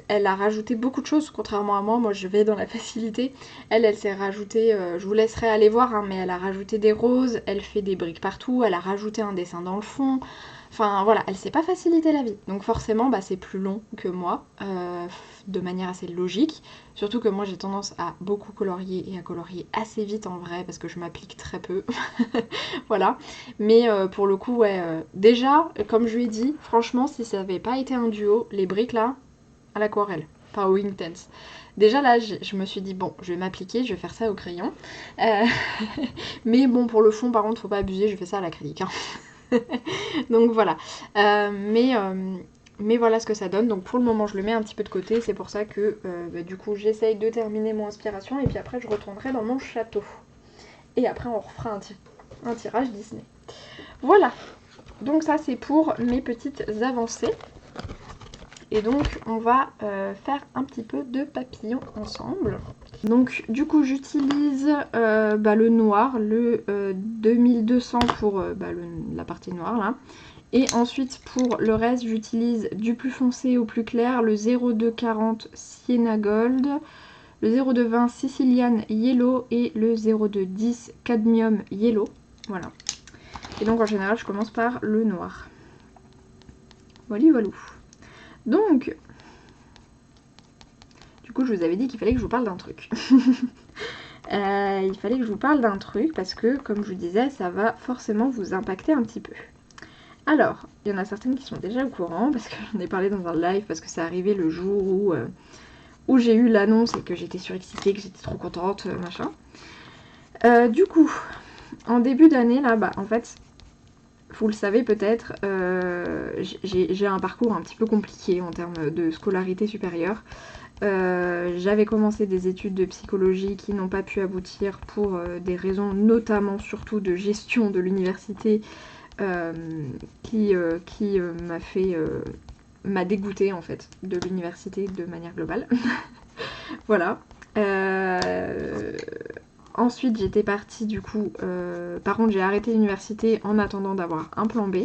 elle a rajouté beaucoup de choses contrairement à moi. Moi je vais dans la facilité. Elle s'est rajoutée, je vous laisserai aller voir hein, mais elle a rajouté des roses, elle fait des briques partout, elle a rajouté un dessin dans le fond. Enfin voilà, elle s'est pas facilité la vie. Donc forcément c'est plus long que moi, de manière assez logique. Surtout que moi j'ai tendance à beaucoup colorier et à colorier assez vite en vrai parce que je m'applique très peu. Voilà. Mais pour le coup ouais, déjà comme je lui ai dit, franchement si ça avait pas été un duo, les briques là, à l'aquarelle, pas au Inktense. Déjà là je me suis dit bon je vais m'appliquer, je vais faire ça au crayon. Mais bon pour le fond par contre faut pas abuser, je fais ça à l'acrylique. Hein. Donc voilà. Mais voilà ce que ça donne. Donc pour le moment je le mets un petit peu de côté. C'est pour ça que du coup j'essaye de terminer mon inspiration. Et puis après je retournerai dans mon château. Et après on refera un tirage Disney. Voilà. Donc ça c'est pour mes petites avancées. Et donc on va faire un petit peu de papillons ensemble. Donc du coup j'utilise le noir, le 2200 pour la partie noire là. Et ensuite pour le reste j'utilise du plus foncé au plus clair, le 0240 Sienna Gold, le 0220 Sicilian Yellow et le 0210 Cadmium Yellow. Voilà. Et donc en général je commence par le noir. Voilà, voilà. Donc, du coup je vous avais dit qu'il fallait que je vous parle d'un truc. Il fallait que je vous parle d'un truc parce que comme je vous disais ça va forcément vous impacter un petit peu. Alors, il y en a certaines qui sont déjà au courant parce que j'en ai parlé dans un live parce que c'est arrivé le jour où j'ai eu l'annonce et que j'étais surexcitée, que j'étais trop contente, machin. Du coup, en début d'année là, en fait, vous le savez peut-être, j'ai un parcours un petit peu compliqué en termes de scolarité supérieure. J'avais commencé des études de psychologie qui n'ont pas pu aboutir pour des raisons notamment surtout de gestion de l'université qui m'a dégoûtée en fait de l'université de manière globale. Voilà. Ensuite j'étais partie du coup, par contre j'ai arrêté l'université en attendant d'avoir un plan B.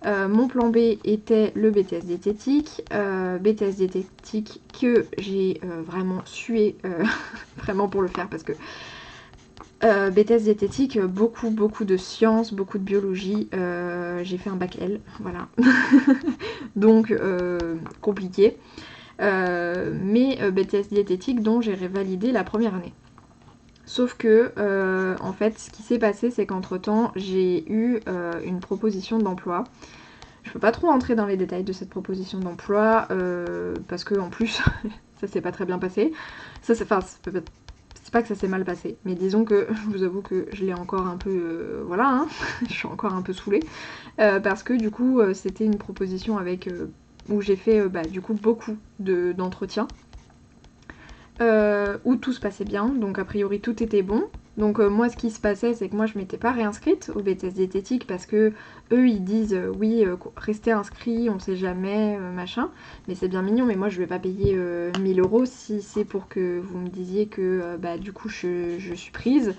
Mon plan B était le BTS diététique, BTS diététique que j'ai vraiment sué vraiment pour le faire parce que BTS diététique, beaucoup de sciences, beaucoup de biologie, j'ai fait un bac L, voilà, donc compliqué, mais BTS diététique dont j'ai révalidé la première année. Sauf que, en fait, ce qui s'est passé, c'est qu'entre temps, j'ai eu une proposition d'emploi. Je peux pas trop entrer dans les détails de cette proposition d'emploi parce que en plus, ça s'est pas très bien passé. Ça, c'est pas que ça s'est mal passé, mais disons que je vous avoue que je l'ai encore un peu, voilà, hein, je suis encore un peu saoulée parce que du coup, c'était une proposition avec où j'ai fait du coup beaucoup d'entretiens. Où tout se passait bien, donc a priori tout était bon. Donc moi ce qui se passait c'est que moi je m'étais pas réinscrite au BTS diététique parce que eux ils disent oui restez inscrit, on sait jamais, machin. Mais c'est bien mignon, mais moi je vais pas payer 1000 € si c'est pour que vous me disiez que du coup je suis prise.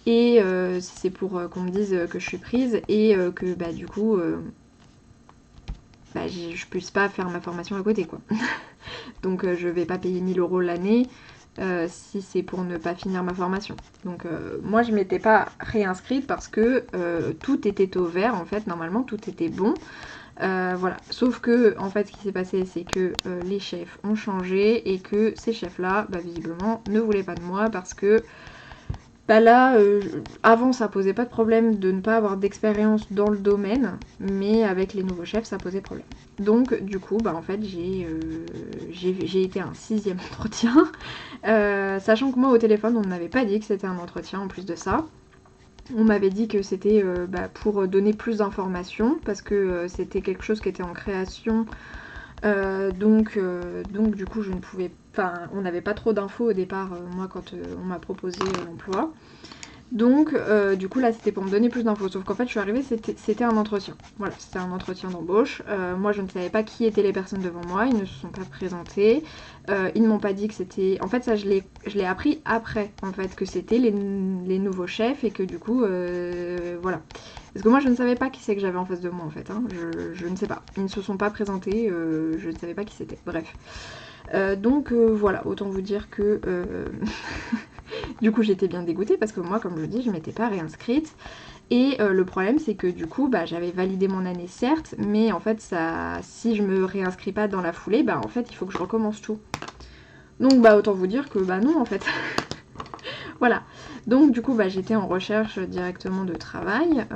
Et si c'est pour qu'on me dise que je suis prise et que du coup je puisse pas faire ma formation à côté quoi. Donc je vais pas payer 1000 € l'année si c'est pour ne pas finir ma formation. Donc moi je m'étais pas réinscrite parce que tout était au vert en fait, normalement tout était bon. Voilà, sauf que en fait ce qui s'est passé c'est que les chefs ont changé et que ces chefs là visiblement ne voulaient pas de moi parce que là, avant ça posait pas de problème de ne pas avoir d'expérience dans le domaine, mais avec les nouveaux chefs ça posait problème. Donc du coup, en fait j'ai été à un 6e entretien, sachant que moi au téléphone on ne m'avait pas dit que c'était un entretien en plus de ça. On m'avait dit que c'était pour donner plus d'informations, parce que c'était quelque chose qui était en création, donc du coup je ne pouvais pas, on n'avait pas trop d'infos au départ, moi quand on m'a proposé l'emploi. Donc du coup là c'était pour me donner plus d'infos, sauf qu'en fait je suis arrivée, c'était un entretien. Voilà, c'était un entretien d'embauche. Moi je ne savais pas qui étaient les personnes devant moi, ils ne se sont pas présentés. Ils ne m'ont pas dit que c'était... En fait ça je l'ai appris après en fait, que c'était les nouveaux chefs et que du coup voilà. Parce que moi je ne savais pas qui c'est que j'avais en face de moi en fait, hein. Je ne sais pas. Ils ne se sont pas présentés, je ne savais pas qui c'était. Bref. Donc voilà, autant vous dire que du coup j'étais bien dégoûtée parce que moi comme je dis je m'étais pas réinscrite. Et le problème c'est que du coup j'avais validé mon année certes, mais en fait ça, si je me réinscris pas dans la foulée, en fait il faut que je recommence tout. Donc autant vous dire que non en fait. Voilà, donc du coup j'étais en recherche directement de travail,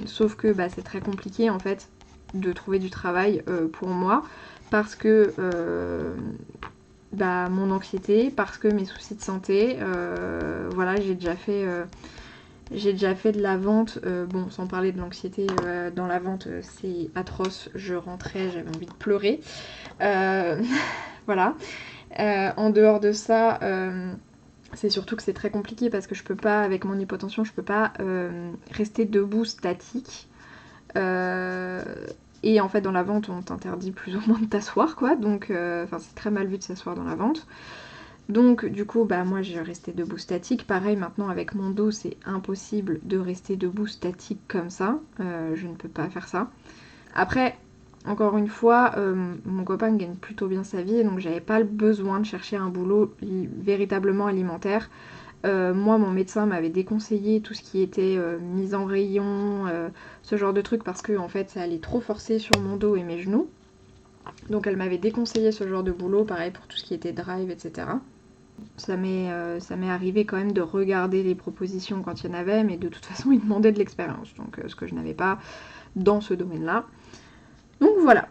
sauf que c'est très compliqué en fait de trouver du travail pour moi parce que mon anxiété, parce que mes soucis de santé, voilà, j'ai déjà fait de la vente, bon sans parler de l'anxiété dans la vente, c'est atroce, je rentrais, j'avais envie de pleurer, voilà. En dehors de ça, c'est surtout que c'est très compliqué parce que je peux pas, avec mon hypotension, je peux pas rester debout statique. Et en fait dans la vente on t'interdit plus ou moins de t'asseoir quoi, donc c'est très mal vu de s'asseoir dans la vente. Donc du coup bah moi j'ai resté debout statique, pareil maintenant avec mon dos c'est impossible de rester debout statique comme ça, je ne peux pas faire ça. Après encore une fois mon copain gagne plutôt bien sa vie donc j'avais pas le besoin de chercher un boulot véritablement alimentaire. Moi mon médecin m'avait déconseillé tout ce qui était mise en rayon, ce genre de trucs parce que en fait ça allait trop forcer sur mon dos et mes genoux. Donc elle m'avait déconseillé ce genre de boulot, pareil pour tout ce qui était drive, etc. Ça m'est arrivé quand même de regarder les propositions quand il y en avait, mais de toute façon ils demandaient de l'expérience, donc ce que je n'avais pas dans ce domaine-là. Donc voilà,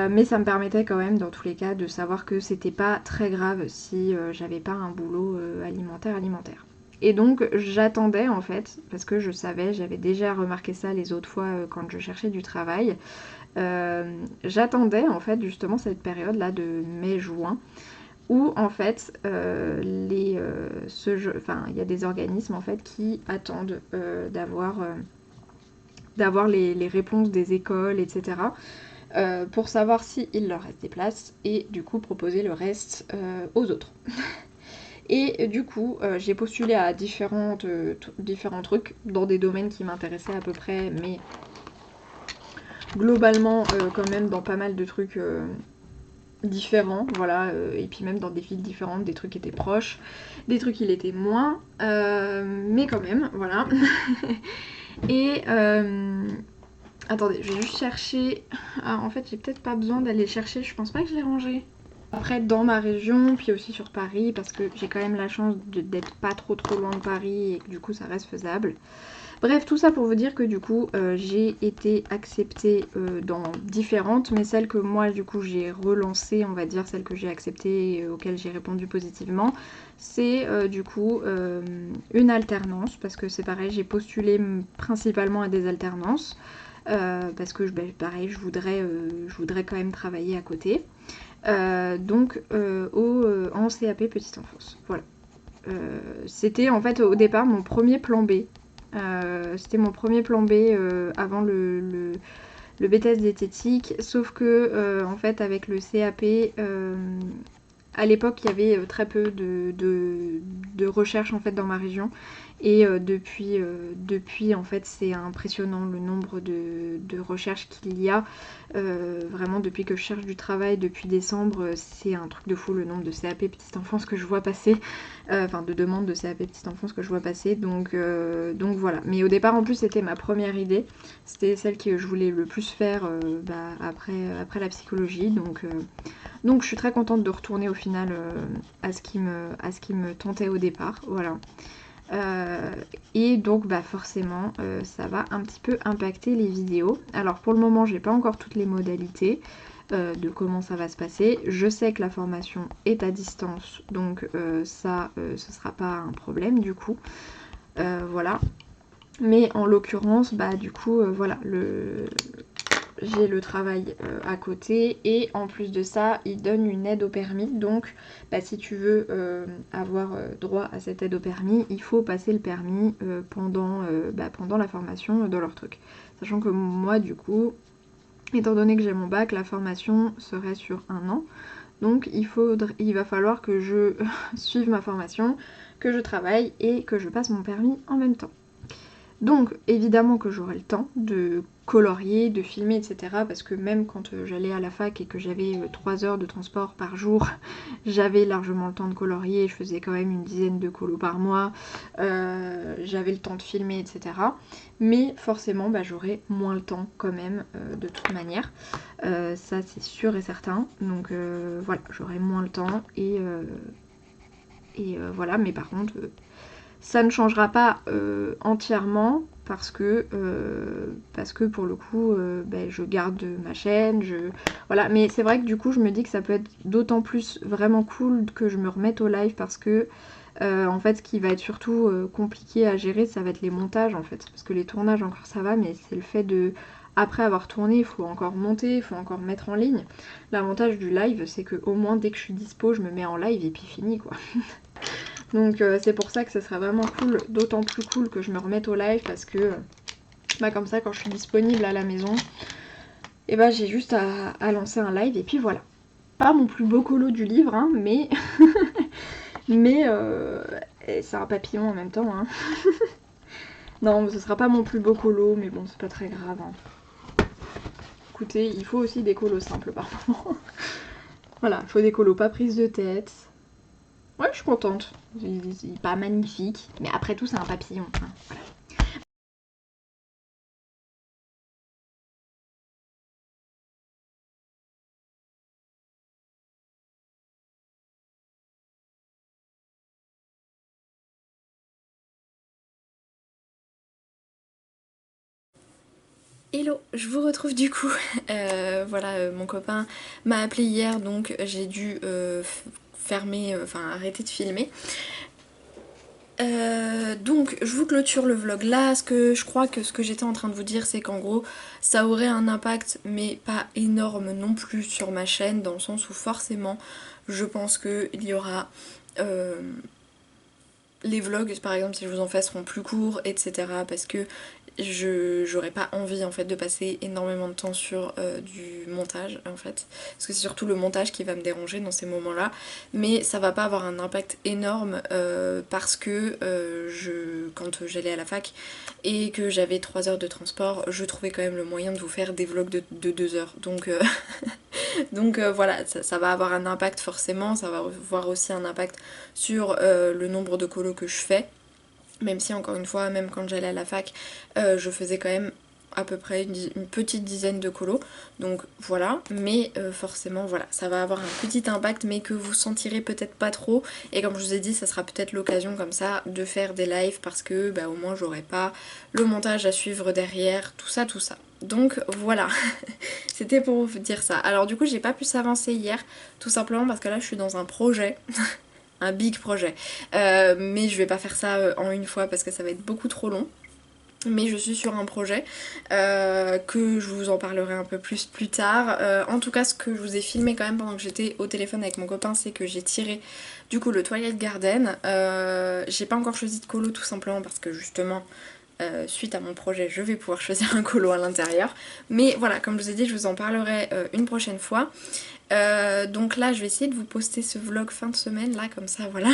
mais ça me permettait quand même dans tous les cas de savoir que c'était pas très grave si j'avais pas un boulot alimentaire. Et donc j'attendais en fait, parce que je savais, j'avais déjà remarqué ça les autres fois quand je cherchais du travail, j'attendais en fait justement cette période là de mai-juin où en fait il y a des organismes en fait qui attendent d'avoir les réponses des écoles, etc. Pour savoir s'il leur reste des places et du coup proposer le reste aux autres. Et du coup j'ai postulé à différents trucs dans des domaines qui m'intéressaient à peu près, mais globalement quand même dans pas mal de trucs différents, voilà, et puis même dans des villes différentes, des trucs qui étaient proches, des trucs qui l'étaient moins, mais quand même, voilà. Et attendez, je vais juste chercher. Ah, en fait, j'ai peut-être pas besoin d'aller chercher, je pense pas que je l'ai rangé. Après, dans ma région, puis aussi sur Paris, parce que j'ai quand même la chance d'être pas trop loin de Paris et que du coup ça reste faisable. Bref, tout ça pour vous dire que du coup j'ai été acceptée dans différentes, mais celle que moi du coup j'ai relancée, on va dire, celle que j'ai acceptée et auquel j'ai répondu positivement, c'est du coup une alternance, parce que c'est pareil, j'ai postulé principalement à des alternances, parce que pareil, je voudrais quand même travailler à côté. Donc en CAP petite enfance, voilà. C'était en fait au départ mon premier plan B. C'était mon premier plan B avant le BTS diététique, sauf que en fait avec le CAP, à l'époque il y avait très peu de recherches en fait dans ma région, et depuis en fait c'est impressionnant le nombre de recherches qu'il y a. Vraiment depuis que je cherche du travail depuis décembre, c'est un truc de fou le nombre de CAP petite enfance que je vois passer, enfin de demandes de CAP petite enfance que je vois passer, donc voilà. Mais au départ en plus c'était ma première idée, c'était celle que je voulais le plus faire après la psychologie, donc je suis très contente de retourner au final à ce qui me tentait au départ, voilà. Et donc bah forcément ça va un petit peu impacter les vidéos. Alors pour le moment j'ai pas encore toutes les modalités de comment ça va se passer. Je sais que la formation est à distance, donc ce sera pas un problème du coup, voilà. Mais en l'occurrence bah du coup voilà, j'ai le travail à côté, et en plus de ça ils donnent une aide au permis, donc bah, si tu veux avoir droit à cette aide au permis, il faut passer le permis pendant la formation dans leur truc, sachant que moi du coup, étant donné que j'ai mon bac, la formation serait sur 1 an, donc il va falloir que je suive ma formation, que je travaille et que je passe mon permis en même temps. Donc évidemment que j'aurai le temps de colorier, de filmer, etc. Parce que même quand j'allais à la fac et que j'avais 3 heures de transport par jour, j'avais largement le temps de colorier, je faisais quand même une dizaine de colos par mois, j'avais le temps de filmer, etc. Mais forcément bah, j'aurai moins le temps quand même de toute manière, ça c'est sûr et certain. Donc voilà, j'aurai moins le temps et voilà, mais par contre ça ne changera pas entièrement parce que pour le coup je garde ma chaîne, voilà. Mais c'est vrai que du coup je me dis que ça peut être d'autant plus vraiment cool que je me remette au live, parce que en fait ce qui va être surtout compliqué à gérer, ça va être les montages en fait, parce que les tournages encore ça va, mais c'est le fait de, après avoir tourné, il faut encore monter, il faut encore mettre en ligne. L'avantage du live c'est que au moins dès que je suis dispo je me mets en live et puis fini quoi. Donc c'est pour ça que ce serait vraiment cool, d'autant plus cool que je me remette au live, parce que comme ça quand je suis disponible à la maison, et j'ai juste à lancer un live et puis voilà. Pas mon plus beau colo du livre hein, mais Mais c'est un papillon en même temps, hein. Non, ce sera pas mon plus beau colo, mais bon, c'est pas très grave, hein. Écoutez, il faut aussi des colos simples par moment. Voilà, il faut des colos pas prises de tête. Ouais, je suis contente. C'est pas magnifique, mais après tout, c'est un papillon, hein. Voilà. Hello, je vous retrouve du coup. Voilà, mon copain m'a appelé hier, donc j'ai dû fermer, enfin arrêter de filmer. Donc je vous clôture le vlog là. Je crois que ce que j'étais en train de vous dire, c'est qu'en gros ça aurait un impact, mais pas énorme non plus sur ma chaîne, dans le sens où forcément je pense qu'il y aura les vlogs par exemple, si je vous en fais, seront plus courts, etc. Parce que j'aurais pas envie en fait de passer énormément de temps sur du montage en fait, parce que c'est surtout le montage qui va me déranger dans ces moments là, mais ça va pas avoir un impact énorme parce que quand j'allais à la fac et que j'avais 3 heures de transport, je trouvais quand même le moyen de vous faire des vlogs de 2 heures, donc voilà, ça va avoir un impact forcément, ça va avoir aussi un impact sur le nombre de colos que je fais. Même si encore une fois, même quand j'allais à la fac, je faisais quand même à peu près une petite dizaine de colos. Donc voilà, mais forcément voilà, ça va avoir un petit impact mais que vous sentirez peut-être pas trop. Et comme je vous ai dit, ça sera peut-être l'occasion comme ça de faire des lives parce que bah, au moins j'aurai pas le montage à suivre derrière, tout ça, tout ça. Donc voilà, c'était pour vous dire ça. Alors du coup j'ai pas pu s'avancer hier, tout simplement parce que là je suis dans un projet. Un big projet. Mais je vais pas faire ça en une fois parce que ça va être beaucoup trop long. Mais je suis sur un projet que je vous en parlerai un peu plus tard. En tout cas, ce que je vous ai filmé quand même pendant que j'étais au téléphone avec mon copain, c'est que j'ai tiré du coup le Twilight Garden. J'ai pas encore choisi de colo tout simplement parce que justement suite à mon projet je vais pouvoir choisir un colo à l'intérieur, mais voilà, comme je vous ai dit, je vous en parlerai une prochaine fois. Donc là je vais essayer de vous poster ce vlog fin de semaine là, comme ça voilà.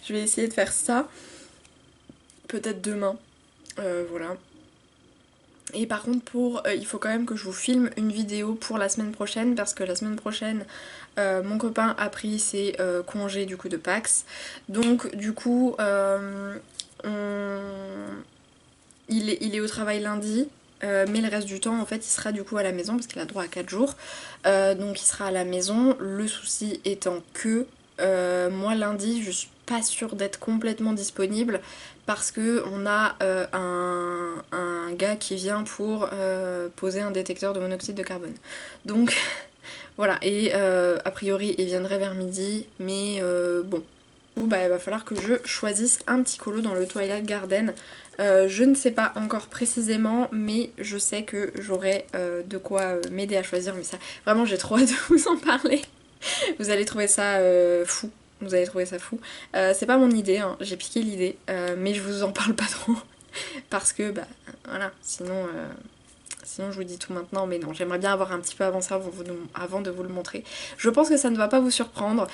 Je vais essayer de faire ça peut-être demain, voilà. Et par contre il faut quand même que je vous filme une vidéo pour la semaine prochaine, parce que la semaine prochaine mon copain a pris ses congés du coup de Pax, donc du coup il est au travail lundi, mais le reste du temps en fait il sera du coup à la maison parce qu'il a droit à 4 jours. Donc il sera à la maison. Le souci étant que moi lundi je suis pas sûre d'être complètement disponible parce que on a un gars qui vient pour poser un détecteur de monoxyde de carbone. Donc voilà, et a priori il viendrait vers midi, mais bon. Bah, il va falloir que je choisisse un petit colo dans le Twilight Garden. Je ne sais pas encore précisément, mais je sais que j'aurai de quoi m'aider à choisir. Mais ça, vraiment, j'ai trop hâte de vous en parler. Vous allez trouver ça fou. Vous allez trouver ça fou. C'est pas mon idée, hein. J'ai piqué l'idée, mais je vous en parle pas trop. Parce que, bah, voilà, sinon je vous dis tout maintenant, mais non, j'aimerais bien avoir un petit peu avancé avant de vous le montrer. Je pense que ça ne va pas vous surprendre.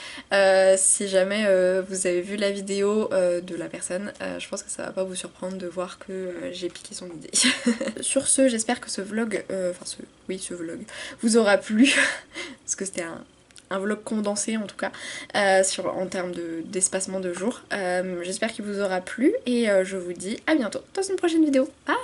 Si jamais vous avez vu la vidéo de la personne, je pense que ça va pas vous surprendre de voir que j'ai piqué son idée. Sur ce, j'espère que ce vlog, ce vlog vous aura plu, parce que c'était un vlog condensé en tout cas, en termes d'espacement de jours. J'espère qu'il vous aura plu et je vous dis à bientôt dans une prochaine vidéo. Bye!